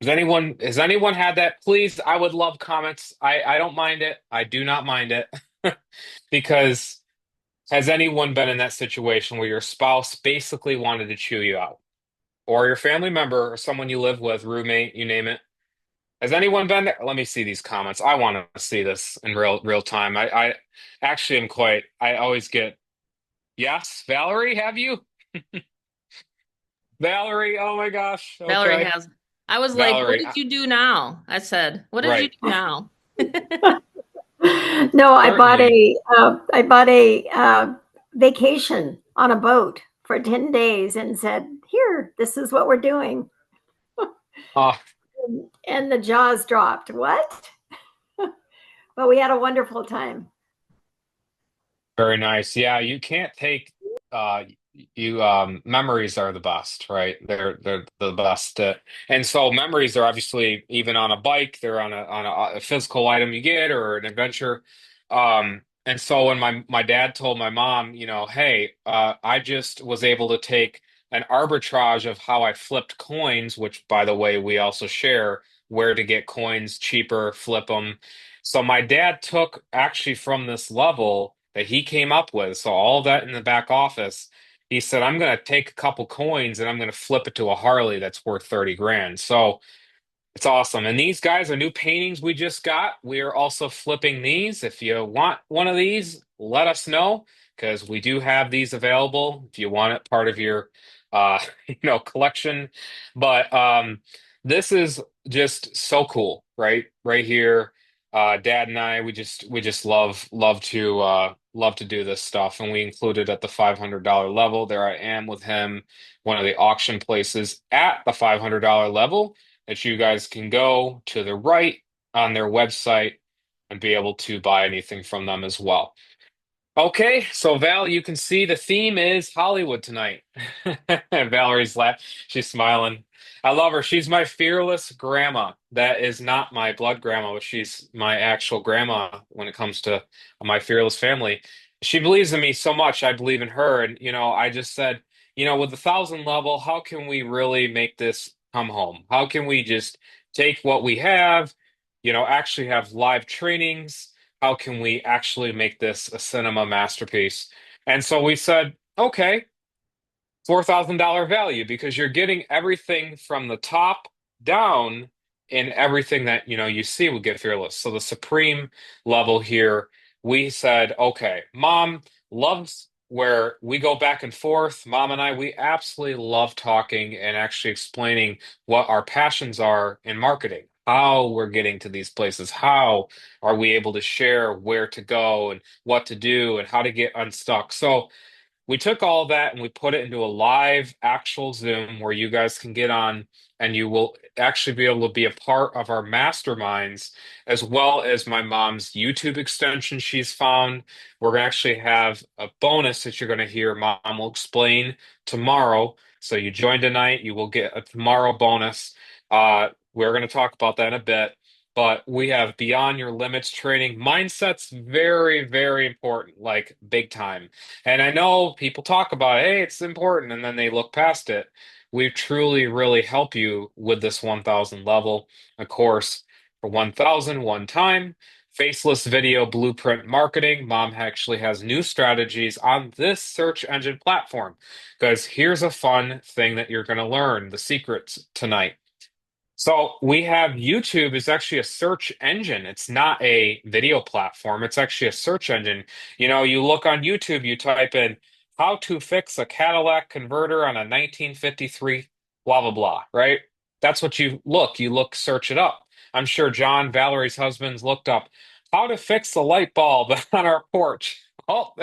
Has anyone had that? Please, I would love comments. I don't mind it. I do not mind it. Because has anyone been in that situation where your spouse basically wanted to chew you out? Or your family member or someone you live with, roommate, you name it. Has anyone been there? Let me see these comments. I want to see this in real time. I actually am quite. I always get yes, Valerie. Have you, Valerie? Oh my gosh. Valerie Okay, has. I was like, what Valerie. did you do now? I said, what did you Right. do now? No, I bought Certainly. a vacation on a boat for 10 days and said, "Here, this is what we're doing." Oh, And the jaws dropped. What? But we had a wonderful time. very nice. Yeah, you can't take uh you memories are the best, right? They're the best. And so memories are obviously even on a bike, they're on a physical item you get or an adventure. And so when my dad told my mom, hey, I just was able to take an arbitrage of how I flipped coins, which by the way, we also share where to get coins cheaper, flip them. So my dad took actually from this level that he came up with, so all that in the back office, he said, I'm going to take a couple coins and I'm going to flip it to a Harley that's worth 30 grand. So it's awesome. And these guys are new paintings we just got. We are also flipping these. If you want one of these, let us know because we do have these available if you want it part of your collection. But this is just so cool, right? Right here. Dad and I, we just love to do this stuff, and we included at the $500 level. There I am with him, one of the auction places at the $500 level that you guys can go to the right on their website and be able to buy anything from them as well. Okay, so Val, you can see the theme is Hollywood tonight. Valerie's laughing. She's smiling. I love her. She's my fearless grandma. That is not my blood grandma, but she's my actual grandma when it comes to my fearless family. She believes in me so much. I believe in her. And, I just said, with the 1,000 level, how can we really make this come home? How can we just take what we have, actually have live trainings? How can we actually make this a cinema masterpiece? And so we said, okay, $4,000 value because you're getting everything from the top down in everything that you see with Get Fearless. So the supreme level here, we said, okay, mom loves where we go back and forth. Mom and I, we absolutely love talking and actually explaining what our passions are in marketing, how we're getting to these places, how are we able to share where to go and what to do and how to get unstuck. So we took all that and we put it into a live actual Zoom where you guys can get on and you will actually be able to be a part of our masterminds as well as my mom's YouTube extension she's found. We're going to actually have a bonus that you're going to hear Mom will explain tomorrow. So you join tonight, you will get a tomorrow bonus. We're going to talk about that in a bit. But we have beyond your limits training. Mindset's very, very important, like big time. And I know people talk about, hey, it's important, and then they look past it. We truly, really help you with this 1,000 level. Of course, for 1,000, one time, faceless video blueprint marketing. Mom actually has new strategies on this search engine platform. Because here's a fun thing that you're going to learn the secrets tonight. So we have YouTube is actually a search engine. It's not a video platform. It's actually a search engine. You look on YouTube, you type in how to fix a Cadillac converter on a 1953, blah, blah, blah, right? That's what you look, search it up. I'm sure John, Valerie's husband's looked up how to fix the light bulb on our porch. Oh,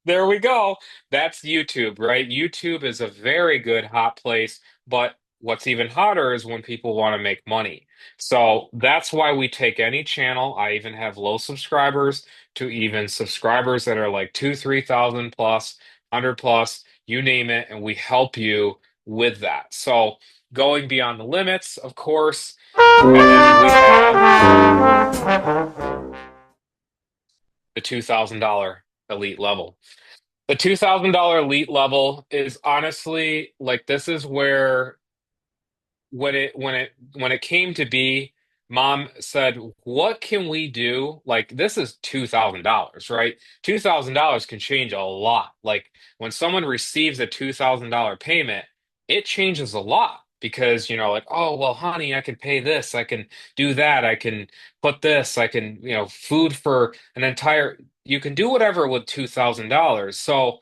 there we go. That's YouTube, right? YouTube is a very good hot place, but what's even hotter is when people want to make money. So that's why we take any channel. I even have low subscribers to even subscribers that are like 2, 3,000 plus, 100 plus, you name it, and we help you with that. So going beyond the limits, of course, and then we have the $2,000 elite level. The $2,000 elite level is honestly like this is where when it came to be, mom said, "What can we do? Like this is $2,000, right? $2,000 can change a lot. Like when someone receives a $2,000 payment, it changes a lot." Because, like, oh, well, honey, I can pay this, I can do that, I can put this, I can, food for an entire, you can do whatever with $2,000. So,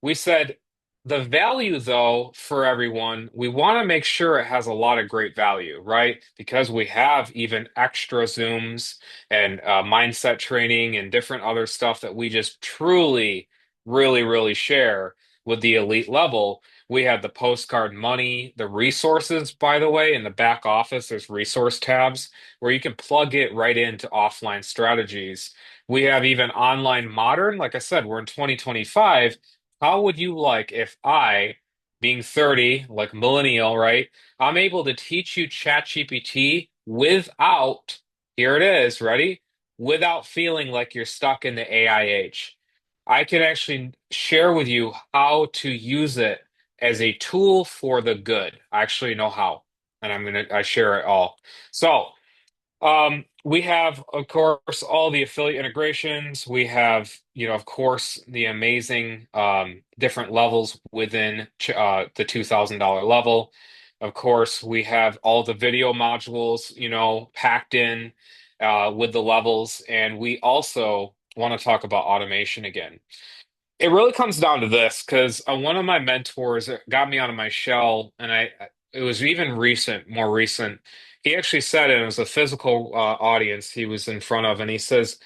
we said the value, though, for everyone, we want to make sure it has a lot of great value, right? Because we have even extra Zooms and mindset training and different other stuff that we just truly, really, really share with the elite level. We have the postcard money, the resources, by the way, in the back office, there's resource tabs where you can plug it right into offline strategies. We have even online modern. Like I said, we're in 2025. How would you like if I, being 30, like millennial, right? I'm able to teach you ChatGPT without, here it is, ready? Without feeling like you're stuck in the AI age. I can actually share with you how to use it as a tool for the good. I actually know how, and I share it all. So, we have, of course, all the affiliate integrations. We have, of course, the amazing different levels within the $2,000 level. Of course, we have all the video modules, packed in with the levels. And we also want to talk about automation again. It really comes down to this because one of my mentors got me out of my shell, and it was even more recent. He actually said it was a physical audience he was in front of, and he says,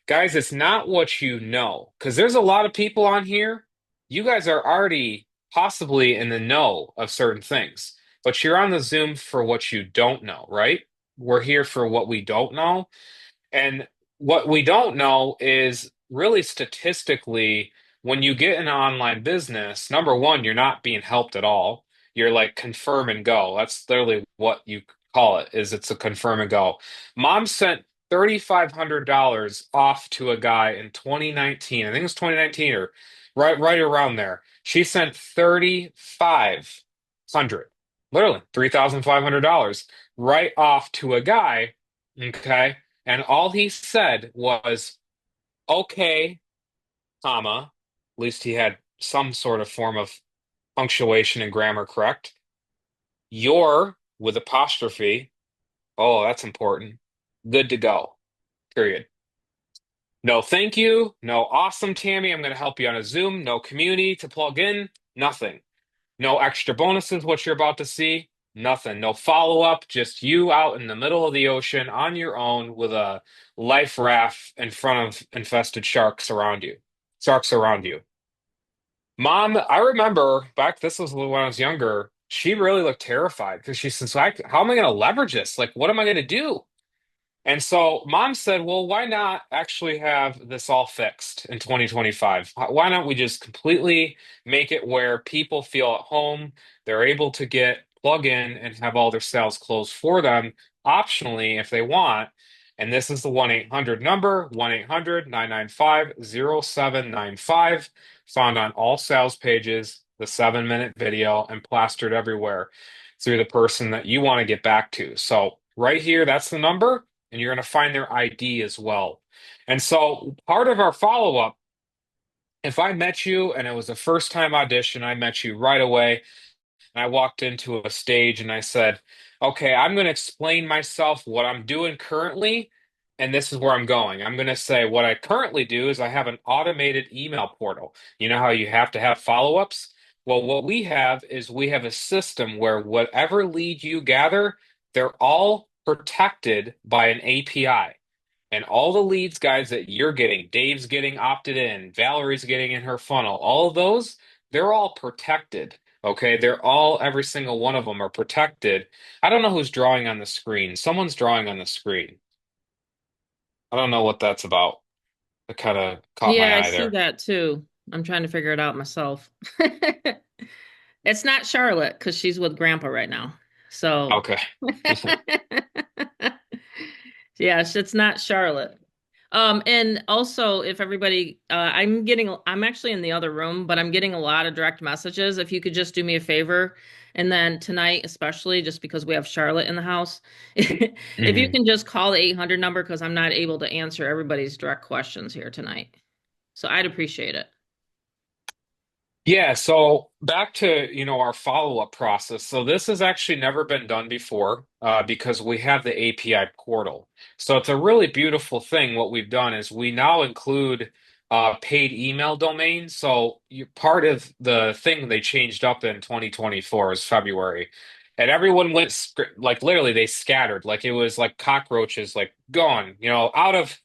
"Guys, it's not what you know, because there's a lot of people on here. You guys are already possibly in the know of certain things, but you're on the Zoom for what you don't know, right? We're here for what we don't know." And what we don't know is really statistically, when you get an online business, number one, you're not being helped at all. You're like confirm and go. That's literally what you call it, is it's a confirm and go. Mom sent $3,500 off to a guy in 2019. I think it was 2019 or right around there. She sent 3,500, literally $3,500 right off to a guy. Okay. And all he said was, okay, comma, at least he had some sort of form of punctuation and grammar correct. You're with apostrophe. Oh, that's important. Good to go. Period. No, thank you. No, awesome, Tammy. I'm going to help you on a Zoom. No community to plug in. Nothing. No extra bonuses, what you're about to see. Nothing. No follow up. Just you out in the middle of the ocean on your own with a life raft in front of infested sharks around you. Sharks around you. Mom, I remember back, this was when I was younger, she really looked terrified because she says, how am I going to leverage this? Like, what am I going to do? And so mom said, well, why not actually have this all fixed in 2025? Why don't we just completely make it where people feel at home? They're able to plug in and have all their sales closed for them, optionally if they want. And this is the 1-800 number, 1-800-995-0795, found on all sales pages, the 7-minute video, and plastered everywhere through the person that you want to get back to. So right here, that's the number, and you're going to find their ID as well. And so part of our follow-up, if I met you and it was a first time audition, I met you right away, and I walked into a stage and I said, okay, I'm going to explain myself, what I'm doing currently, and this is where I'm going. I'm going to say what I currently do is I have an automated email portal. You know how you have to have follow-ups? Well, what we have is we have a system where whatever lead you gather, they're all protected by an API. And all the leads, guys, that you're getting, Dave's getting opted in, Valerie's getting in her funnel, all of those, they're all protected. Okay, they're all, every single one of them are protected. I don't know who's drawing on the screen. Someone's drawing on the screen. I don't know what that's about. It kind of caught my Yeah, I eye see there. that too. I'm trying to figure it out myself. It's not Charlotte because she's with Grandpa right now. So, Okay. yes, it's not Charlotte. And also, if everybody, I'm actually in the other room, but I'm getting a lot of direct messages. If you could just do me a favor, and then tonight, especially just because we have Charlotte in the house, if you Mhm. can just call the 800 number because I'm not able to answer everybody's direct questions here tonight. So I'd appreciate it. Yeah, so back to, our follow-up process. So this has actually never been done before because we have the API portal. So it's a really beautiful thing. What we've done is we now include paid email domains. So part of the thing they changed up in 2024 is February. And everyone went like literally they scattered like it was like cockroaches like gone, out of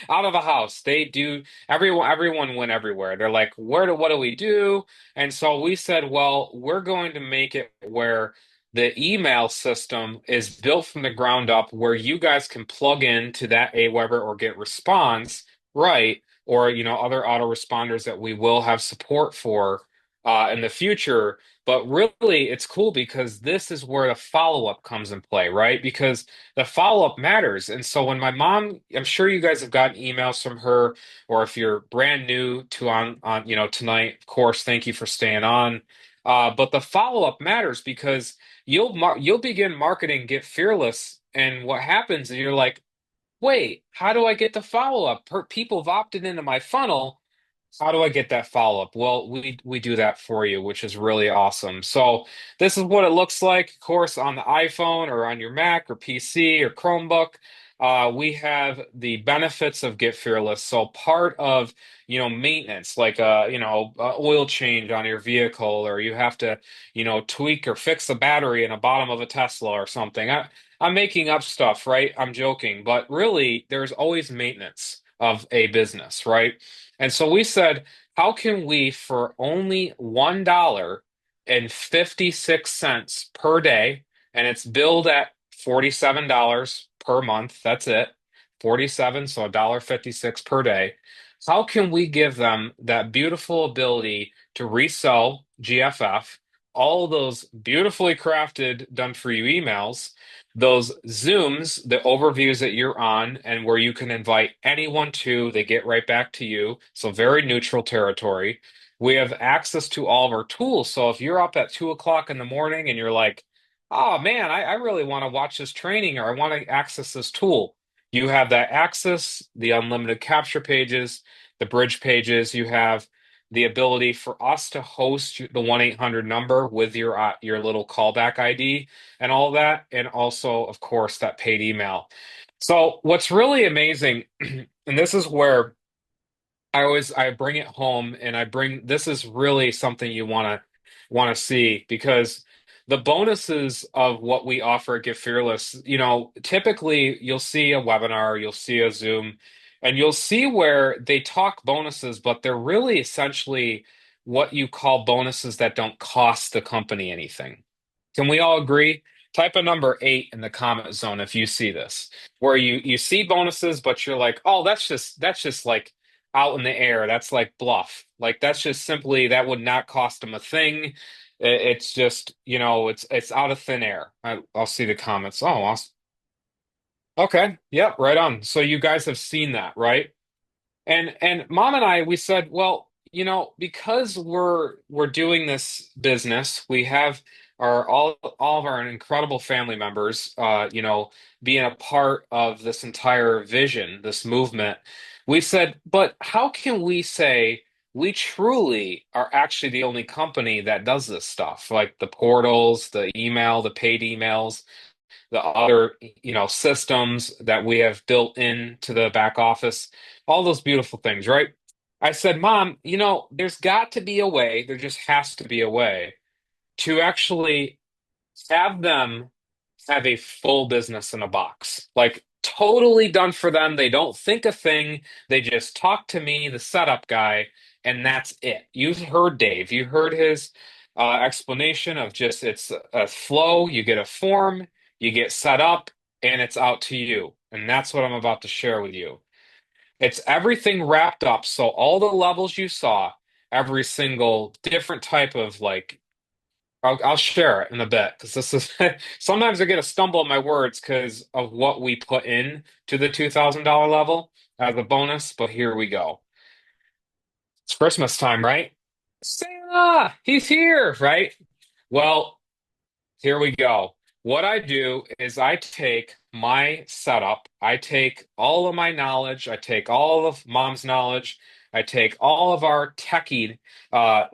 out of the house. They do everyone went everywhere. They're like, what do we do? And so we said, well, we're going to make it where the email system is built from the ground up where you guys can plug into that Aweber or get response, right? Or, other autoresponders that we will have support for in the future. But really, it's cool because this is where the follow-up comes in play, right? Because the follow-up matters. And so when my mom, I'm sure you guys have gotten emails from her, or if you're brand new to on tonight, of course, thank you for staying on. But the follow-up matters because you'll begin marketing Get Fearless, and what happens is you're like, wait, how do I get the follow-up? People have opted into my funnel. How do I get that follow-up? Well, we do that for you, which is really awesome. So this is what it looks like, of course, on the iPhone or on your Mac or PC or Chromebook. we have the benefits of Get Fearless. So part of, maintenance, like oil change on your vehicle, or you have to, tweak or fix the battery in the bottom of a Tesla or something. I'm making up stuff, right? I'm joking, but really, there's always maintenance of a business, right? And so we said, how can we, for only $1.56 per day, and it's billed at $47 per month. That's it. 47, so $1.56 per day. How can we give them that beautiful ability to resell GFF, all those beautifully crafted, done for you emails, those Zooms, the overviews that you're on, and where you can invite anyone to, they get right back to you. So very neutral territory. We have access to all of our tools. So if you're up at 2 o'clock in the morning and you're like, oh man, I really want to watch this training or I want to access this tool. You have that access, the unlimited capture pages, the bridge pages. You have the ability for us to host the 1-800 number with your little callback ID and all that. And also, of course, that paid email. So what's really amazing, and this is where I bring it home and this is really something you want to see because the bonuses of what we offer at Get Fearless, typically you'll see a webinar, you'll see a Zoom, and you'll see where they talk bonuses, but they're really essentially what you call bonuses that don't cost the company anything. Can we all agree? Type a number 8 in the comment zone if you see this, where you see bonuses, but you're like, oh, that's just like out in the air. That's like bluff. Like that's just simply that would not cost them a thing. It's just, it's out of thin air. I'll see the comments. Oh, awesome. Okay. Yep, right on. So you guys have seen that, right? And mom and I, we said, well, because we're doing this business, we have all of our incredible family members, being a part of this entire vision, this movement. We said, but how can we say we truly are actually the only company that does this stuff, like the portals, the email, the paid emails, the other systems that we have built into the back office, all those beautiful things, right? I said, Mom, there's got to be a way, there just has to be a way to actually have them have a full business in a box, like totally done for them. They don't think a thing. They just talk to me, the setup guy, and that's it. You've heard Dave. You heard his explanation of just it's a flow. You get a form, you get set up, and it's out to you. And that's what I'm about to share with you. It's everything wrapped up. So all the levels you saw, every single different type of like I'll share it in a bit because this is sometimes I get a stumble at my words because of what we put in to the $2,000 level as a bonus. But here we go. It's Christmas time, right? Santa, he's here, right? Well, here we go. What I do is I take my setup, I take all of my knowledge, I take all of mom's knowledge, I take all of our techie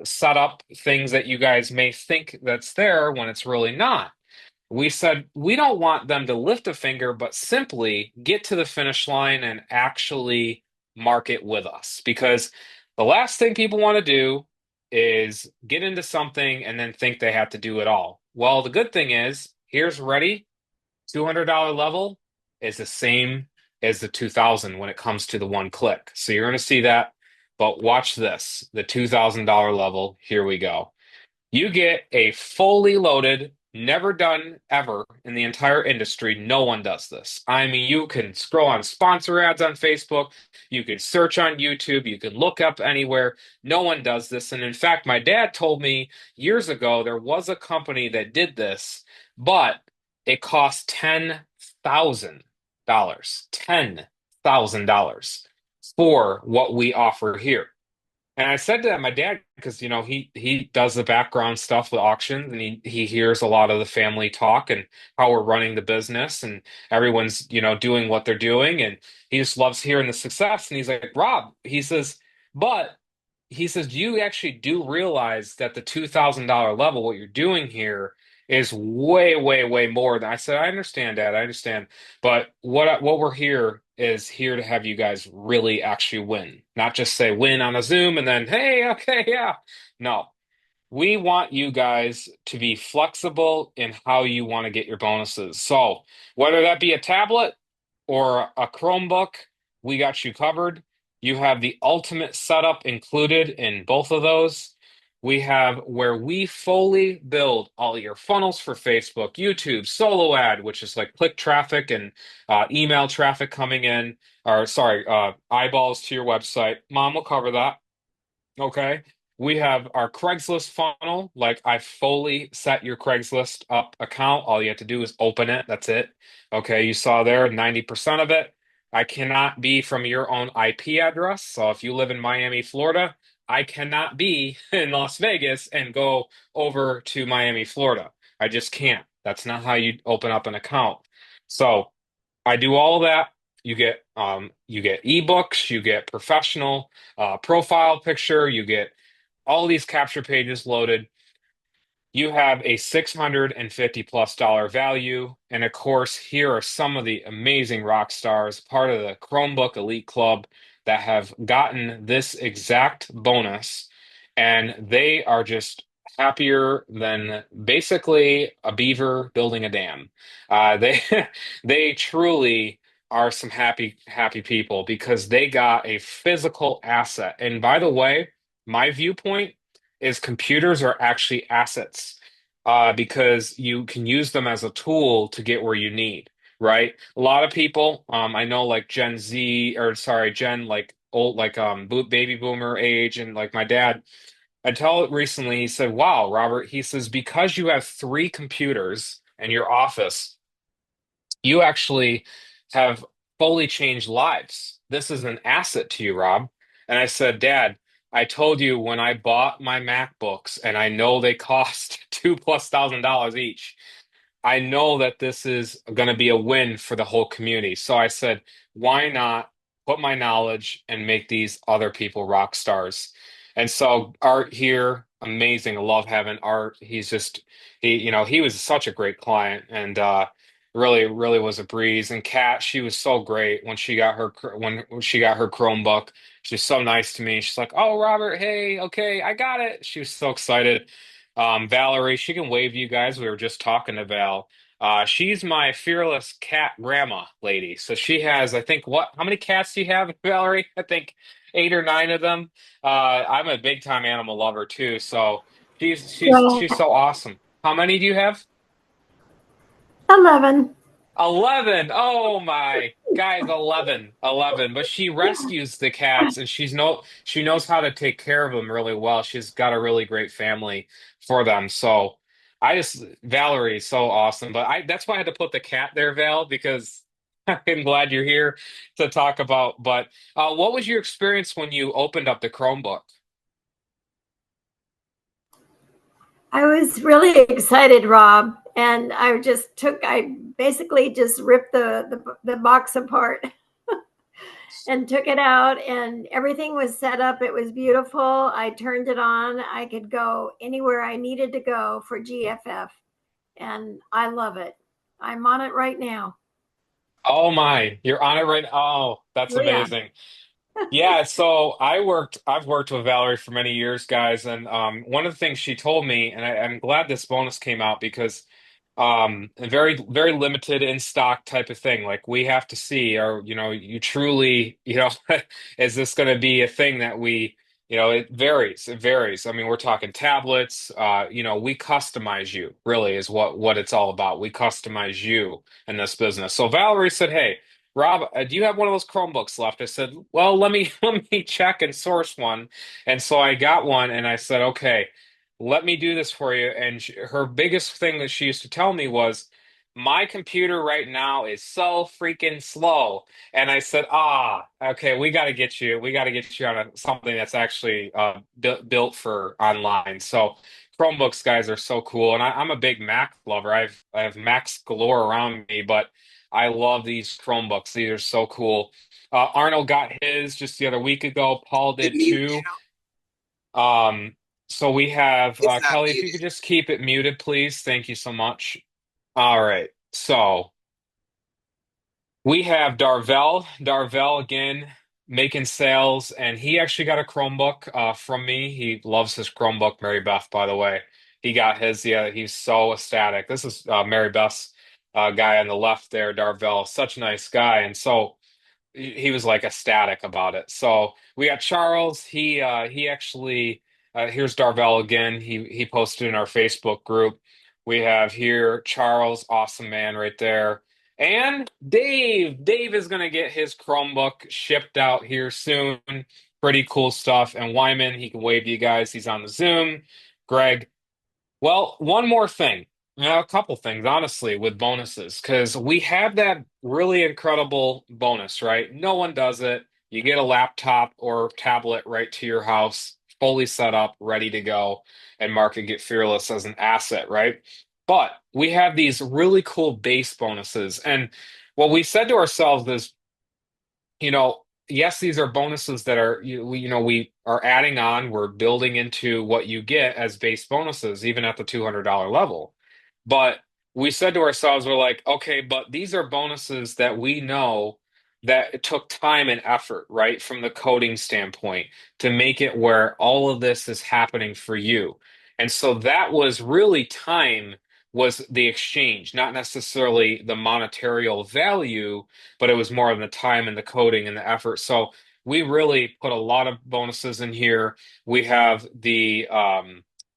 setup things that you guys may think that's there when it's really not. We said we don't want them to lift a finger, but simply get to the finish line and actually market with us. Because the last thing people want to do is get into something and then think they have to do it all. Well, the good thing is, here's ready. $200 level is the same as the 2000 when it comes to the one click. So you're going to see that. But watch this, the $2,000 level. Here we go. You get a fully loaded, never done ever in the entire industry. No one does this. I mean, you can scroll on sponsor ads on Facebook, you can search on YouTube, you can look up anywhere. No one does this. And in fact, my dad told me years ago there was a company that did this, but it cost $10,000. $10,000 for what we offer here. And I said to my dad, because he does the background stuff with auctions, and he hears a lot of the family talk and how we're running the business, and everyone's doing what they're doing, and he just loves hearing the success. And he's like, Rob, but he says, you actually do realize that the $2,000 level, what you're doing here is way, way, way more than I said. I understand, Dad. I understand. But what we're here to have you guys really actually win, not just say win on a Zoom and then, hey, okay, yeah. No. We want you guys to be flexible in how you want to get your bonuses. So, whether that be a tablet or a Chromebook, we got you covered. You have the ultimate setup included in both of those. We have where we fully build all your funnels for Facebook, YouTube, solo ad, which is like click traffic and email traffic coming in, or sorry, eyeballs to your website. Mom will cover that. Okay. We have our Craigslist funnel. Like I fully set your Craigslist up account. All you have to do is open it. That's it. Okay. You saw there 90% of it. I cannot be from your own IP address. So if you live in Miami, Florida, I cannot be in Las Vegas and go over to Miami, Florida. I just can't. That's not how you open up an account. So I do all of that. You get ebooks, you get professional profile picture, you get all these capture pages loaded. You have a $650+ value. And of course, here are some of the amazing rock stars, part of the Chromebook Elite Club, that have gotten this exact bonus. And they are just happier than basically a beaver building a dam. They they truly are some happy people because they got a physical asset. And by the way, my viewpoint is computers are actually assets because you can use them as a tool to get where you need, right? A lot of people, I know like Gen Z or sorry, Gen like old like baby boomer age and like my dad, until recently he said, "Wow, Robert," he says, "because you have three computers in your office, you actually have fully changed lives. This is an asset to you, Rob." And I said, "Dad, I told you when I bought my MacBooks, and I know they cost $2,000+ each. I know that this is going to be a win for the whole community." So I said, why not put my knowledge and make these other people rock stars? And so Art here, amazing. I love having Art. He was such a great client and really, really was a breeze. And Kat, she was so great when she got her Chromebook. She's so nice to me. She's like, "Oh, Robert, hey, okay, I got it." She was so excited. Valerie, she can wave to you guys. We were just talking to Val. She's my fearless cat grandma lady. So she has, I think, how many cats do you have, Valerie? I think 8 or 9 of them. I'm a big time animal lover too. So Yeah, she's so awesome. How many do you have? 11. 11. Oh my guys, 11. 11. But she rescues the cats and she knows how to take care of them really well. She's got a really great family for them. So Valerie is so awesome. But I that's why I had to put the cat there, Val, because I'm glad you're here to talk about. But what was your experience when you opened up the Chromebook? I was really excited, Rob, and I basically just ripped the box apart and took it out, and everything was set up. It was beautiful. I turned it on. I could go anywhere I needed to go for GFF, and I love it. I'm on it right now. Oh my, you're on it right. Oh, that's Oh, yeah. amazing. Yeah, so I've worked with Valerie for many years, guys, and one of the things she told me, and I'm glad this bonus came out because a very, very limited in stock type of thing. Like we have to see, or you truly, is this going to be a thing that it varies. It varies. I mean, we're talking tablets, we customize you, really is what it's all about. We customize you in this business. So Valerie said, "Hey, Rob, do you have one of those Chromebooks left?" I said, "Well, let me let me check and source one." And so I got one, and I said, "Okay, let me do this for you." And her biggest thing that she used to tell me was, "My computer right now is so freaking slow." And I said, okay, we got to get you on something that's actually built for online. So Chromebooks, guys, are so cool. And I'm a big Mac lover. I have Macs galore around me, but I love these Chromebooks. These are so cool. Arnold got his just the other week ago. Paul did too. Um, So we have It's not Kelly, if you muted. could just keep it muted, please. Thank you so much. All right. So we have Darvell. Darvell again making sales, and he actually got a Chromebook from me. He loves his Chromebook, Mary Beth, by the way. He got his. Yeah, he's so ecstatic. This is Mary Beth's guy on the left there, Darvell. Such a nice guy. And so he was like ecstatic about it. So we got Charles. He actually here's Darvell again. He posted in our Facebook group. We have here Charles, awesome man right there. And Dave. Dave is gonna get his Chromebook shipped out here soon. Pretty cool stuff. And Wyman, he can wave to you guys. He's on the Zoom. Greg. Well, one more thing. A couple things, honestly, with bonuses, because we have that really incredible bonus, right? No one does it. You get a laptop or tablet right to your house, fully set up, ready to go, and mark and get fearless as an asset, right? But we have these really cool base bonuses. And what we said to ourselves is, yes, these are bonuses that are we are adding on, we're building into what you get as base bonuses, even at the $200 level. But we said to ourselves, we're like, okay, but these are bonuses that we know that it took time and effort, right, from the coding standpoint to make it where all of this is happening for you. And so that was really time was the exchange, not necessarily the monetary value, but it was more of the time and the coding and the effort. So we really put a lot of bonuses in here. We have the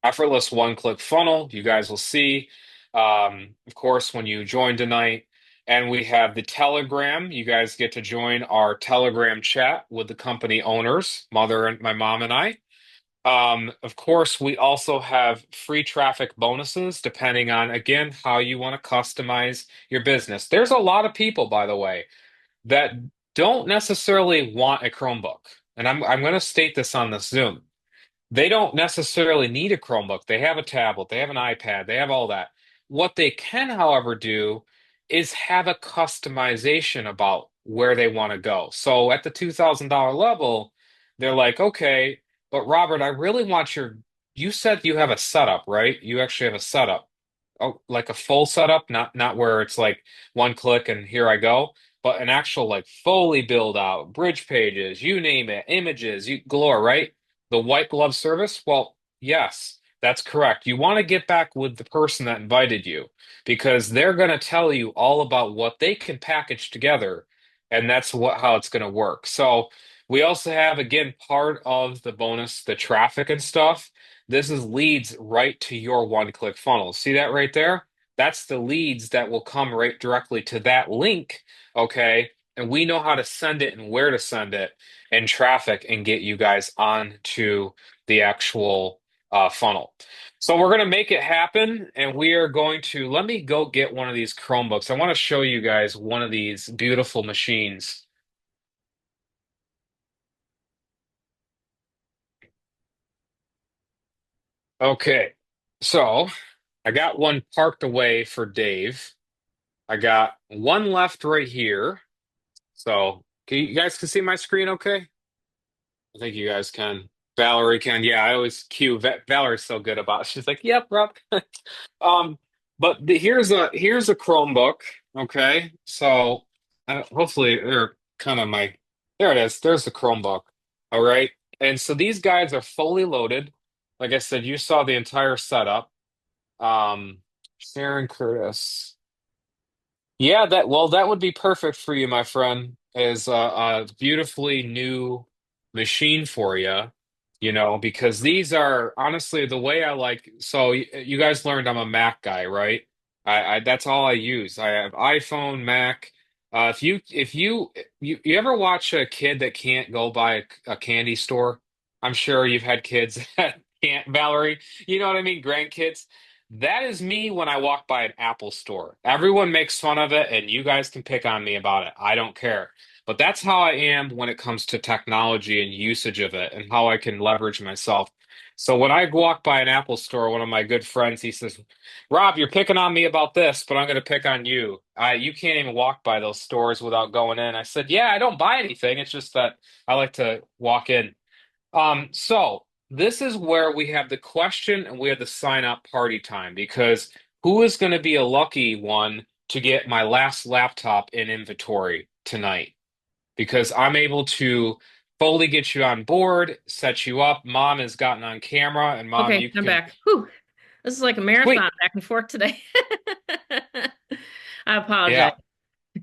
effortless one-click funnel. You guys will see, of course, when you join tonight. And we have the Telegram. You guys get to join our Telegram chat with the company owners, mother and my mom and I. Of course, we also have free traffic bonuses depending on, again, how you want to customize your business. There's a lot of people, by the way, that don't necessarily want a Chromebook. And I'm going to state this on the Zoom. They don't necessarily need a Chromebook. They have a tablet, they have an iPad, they have all that. What they can, however, do is have a customization about where they want to go. So at the $2,000 level, they're like, okay, but Robert, I really want you said you have a setup, right? You actually have a setup. Oh, like a full setup, not where it's like one click and here I go, but an actual like fully build out, bridge pages, you name it, images, you galore, right? The white glove service? Well, yes, that's correct. You want to get back with the person that invited you because they're going to tell you all about what they can package together, and that's how it's going to work. So we also have, again, part of the bonus, the traffic and stuff. This is leads right to your one-click funnel. See that right there? That's the leads that will come right directly to that link, okay? And we know how to send it and where to send it and traffic and get you guys onto the actual funnel. So we're going to make it happen, and we are going to, let me go get one of these Chromebooks. I want to show you guys one of these beautiful machines. Okay, so I got one parked away for Dave. I got one left right here. So you guys can see my screen okay? I think you guys can. Valerie can. Yeah, I always cue. Valerie's so good about it. She's like, "Yep, Rob." Um, but here's a Chromebook. Okay, so hopefully they're kind of my. There it is. There's the Chromebook. All right, and so these guys are fully loaded. Like I said, you saw the entire setup. Sharon Curtis. Yeah, that would be perfect for you, my friend, is a beautifully new machine for you, because these are honestly the way I like. So you guys learned I'm a Mac guy, right? I that's all I use. I have iPhone, Mac. If you ever watch a kid that can't go by a candy store, I'm sure you've had kids that can't, Valerie. You know what I mean? Grandkids. That is me when I walk by an Apple store. Everyone makes fun of it, and you guys can pick on me about it. I don't care. But that's how I am when it comes to technology and usage of it and how I can leverage myself. So when I walk by an Apple store, one of my good friends, he says, Rob, you're picking on me about this, but I'm going to pick on you. You can't even walk by those stores without going in. I said, yeah, I don't buy anything. It's just that I like to walk in. So this is where we have the question and we have the sign up party time because who is going to be a lucky one to get my last laptop in inventory tonight? Because I'm able to fully get you on board, set you up. Mom has gotten on camera, and Mom, Okay, you I'm can. back. Whew. This is like a Sweet. marathon back and forth today. I apologize.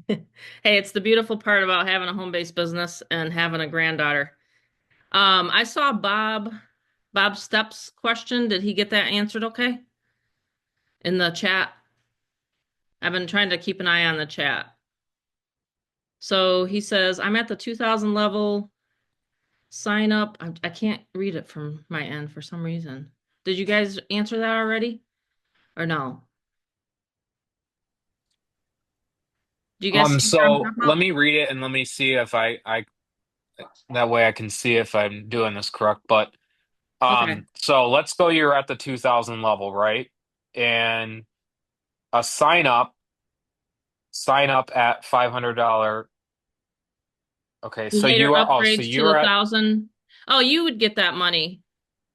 Yeah. Hey, it's the beautiful part about having a home-based business and having a granddaughter. I saw Bob Steps' question. Did he get that answered okay? In the chat. I've been trying to keep an eye on the chat. So he says, I'm at the 2000 level. Sign up. I can't read it from my end for some reason. Did you guys answer that already? Or no? Do you guys see what I'm So talking let about? me read it and let me see if I that way I can see if I'm doing this correct. But Okay. so let's go. You're at the 2000 level, right? And a sign up at $500. Okay, You so later you are. Oh, so upgrades to the you're at. 1000. Oh, you would get that money,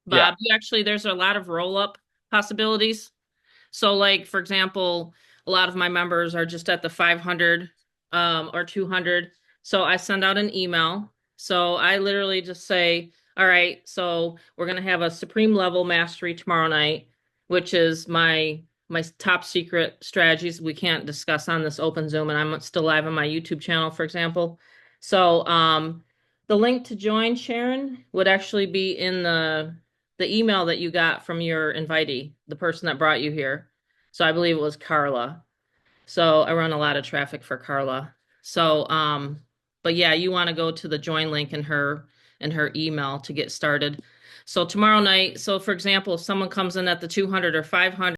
Yeah. Bob. You actually, there's a lot of roll-up possibilities. So like, for example, a lot of my members are just at the 500 or 200. So I send out an email. So I literally just say, all right, so we're going to have a supreme level mastery tomorrow night, which is my top secret strategies we can't discuss on this open Zoom, and I'm still live on my YouTube channel, for example. So the link to join, Sharon, would actually be in the email that you got from your invitee, the person that brought you here. So I believe it was Carla. So I run a lot of traffic for Carla. So but yeah, you want to go to the join link in her email to get started. So tomorrow night, so for example, if someone comes in at the 200 or 500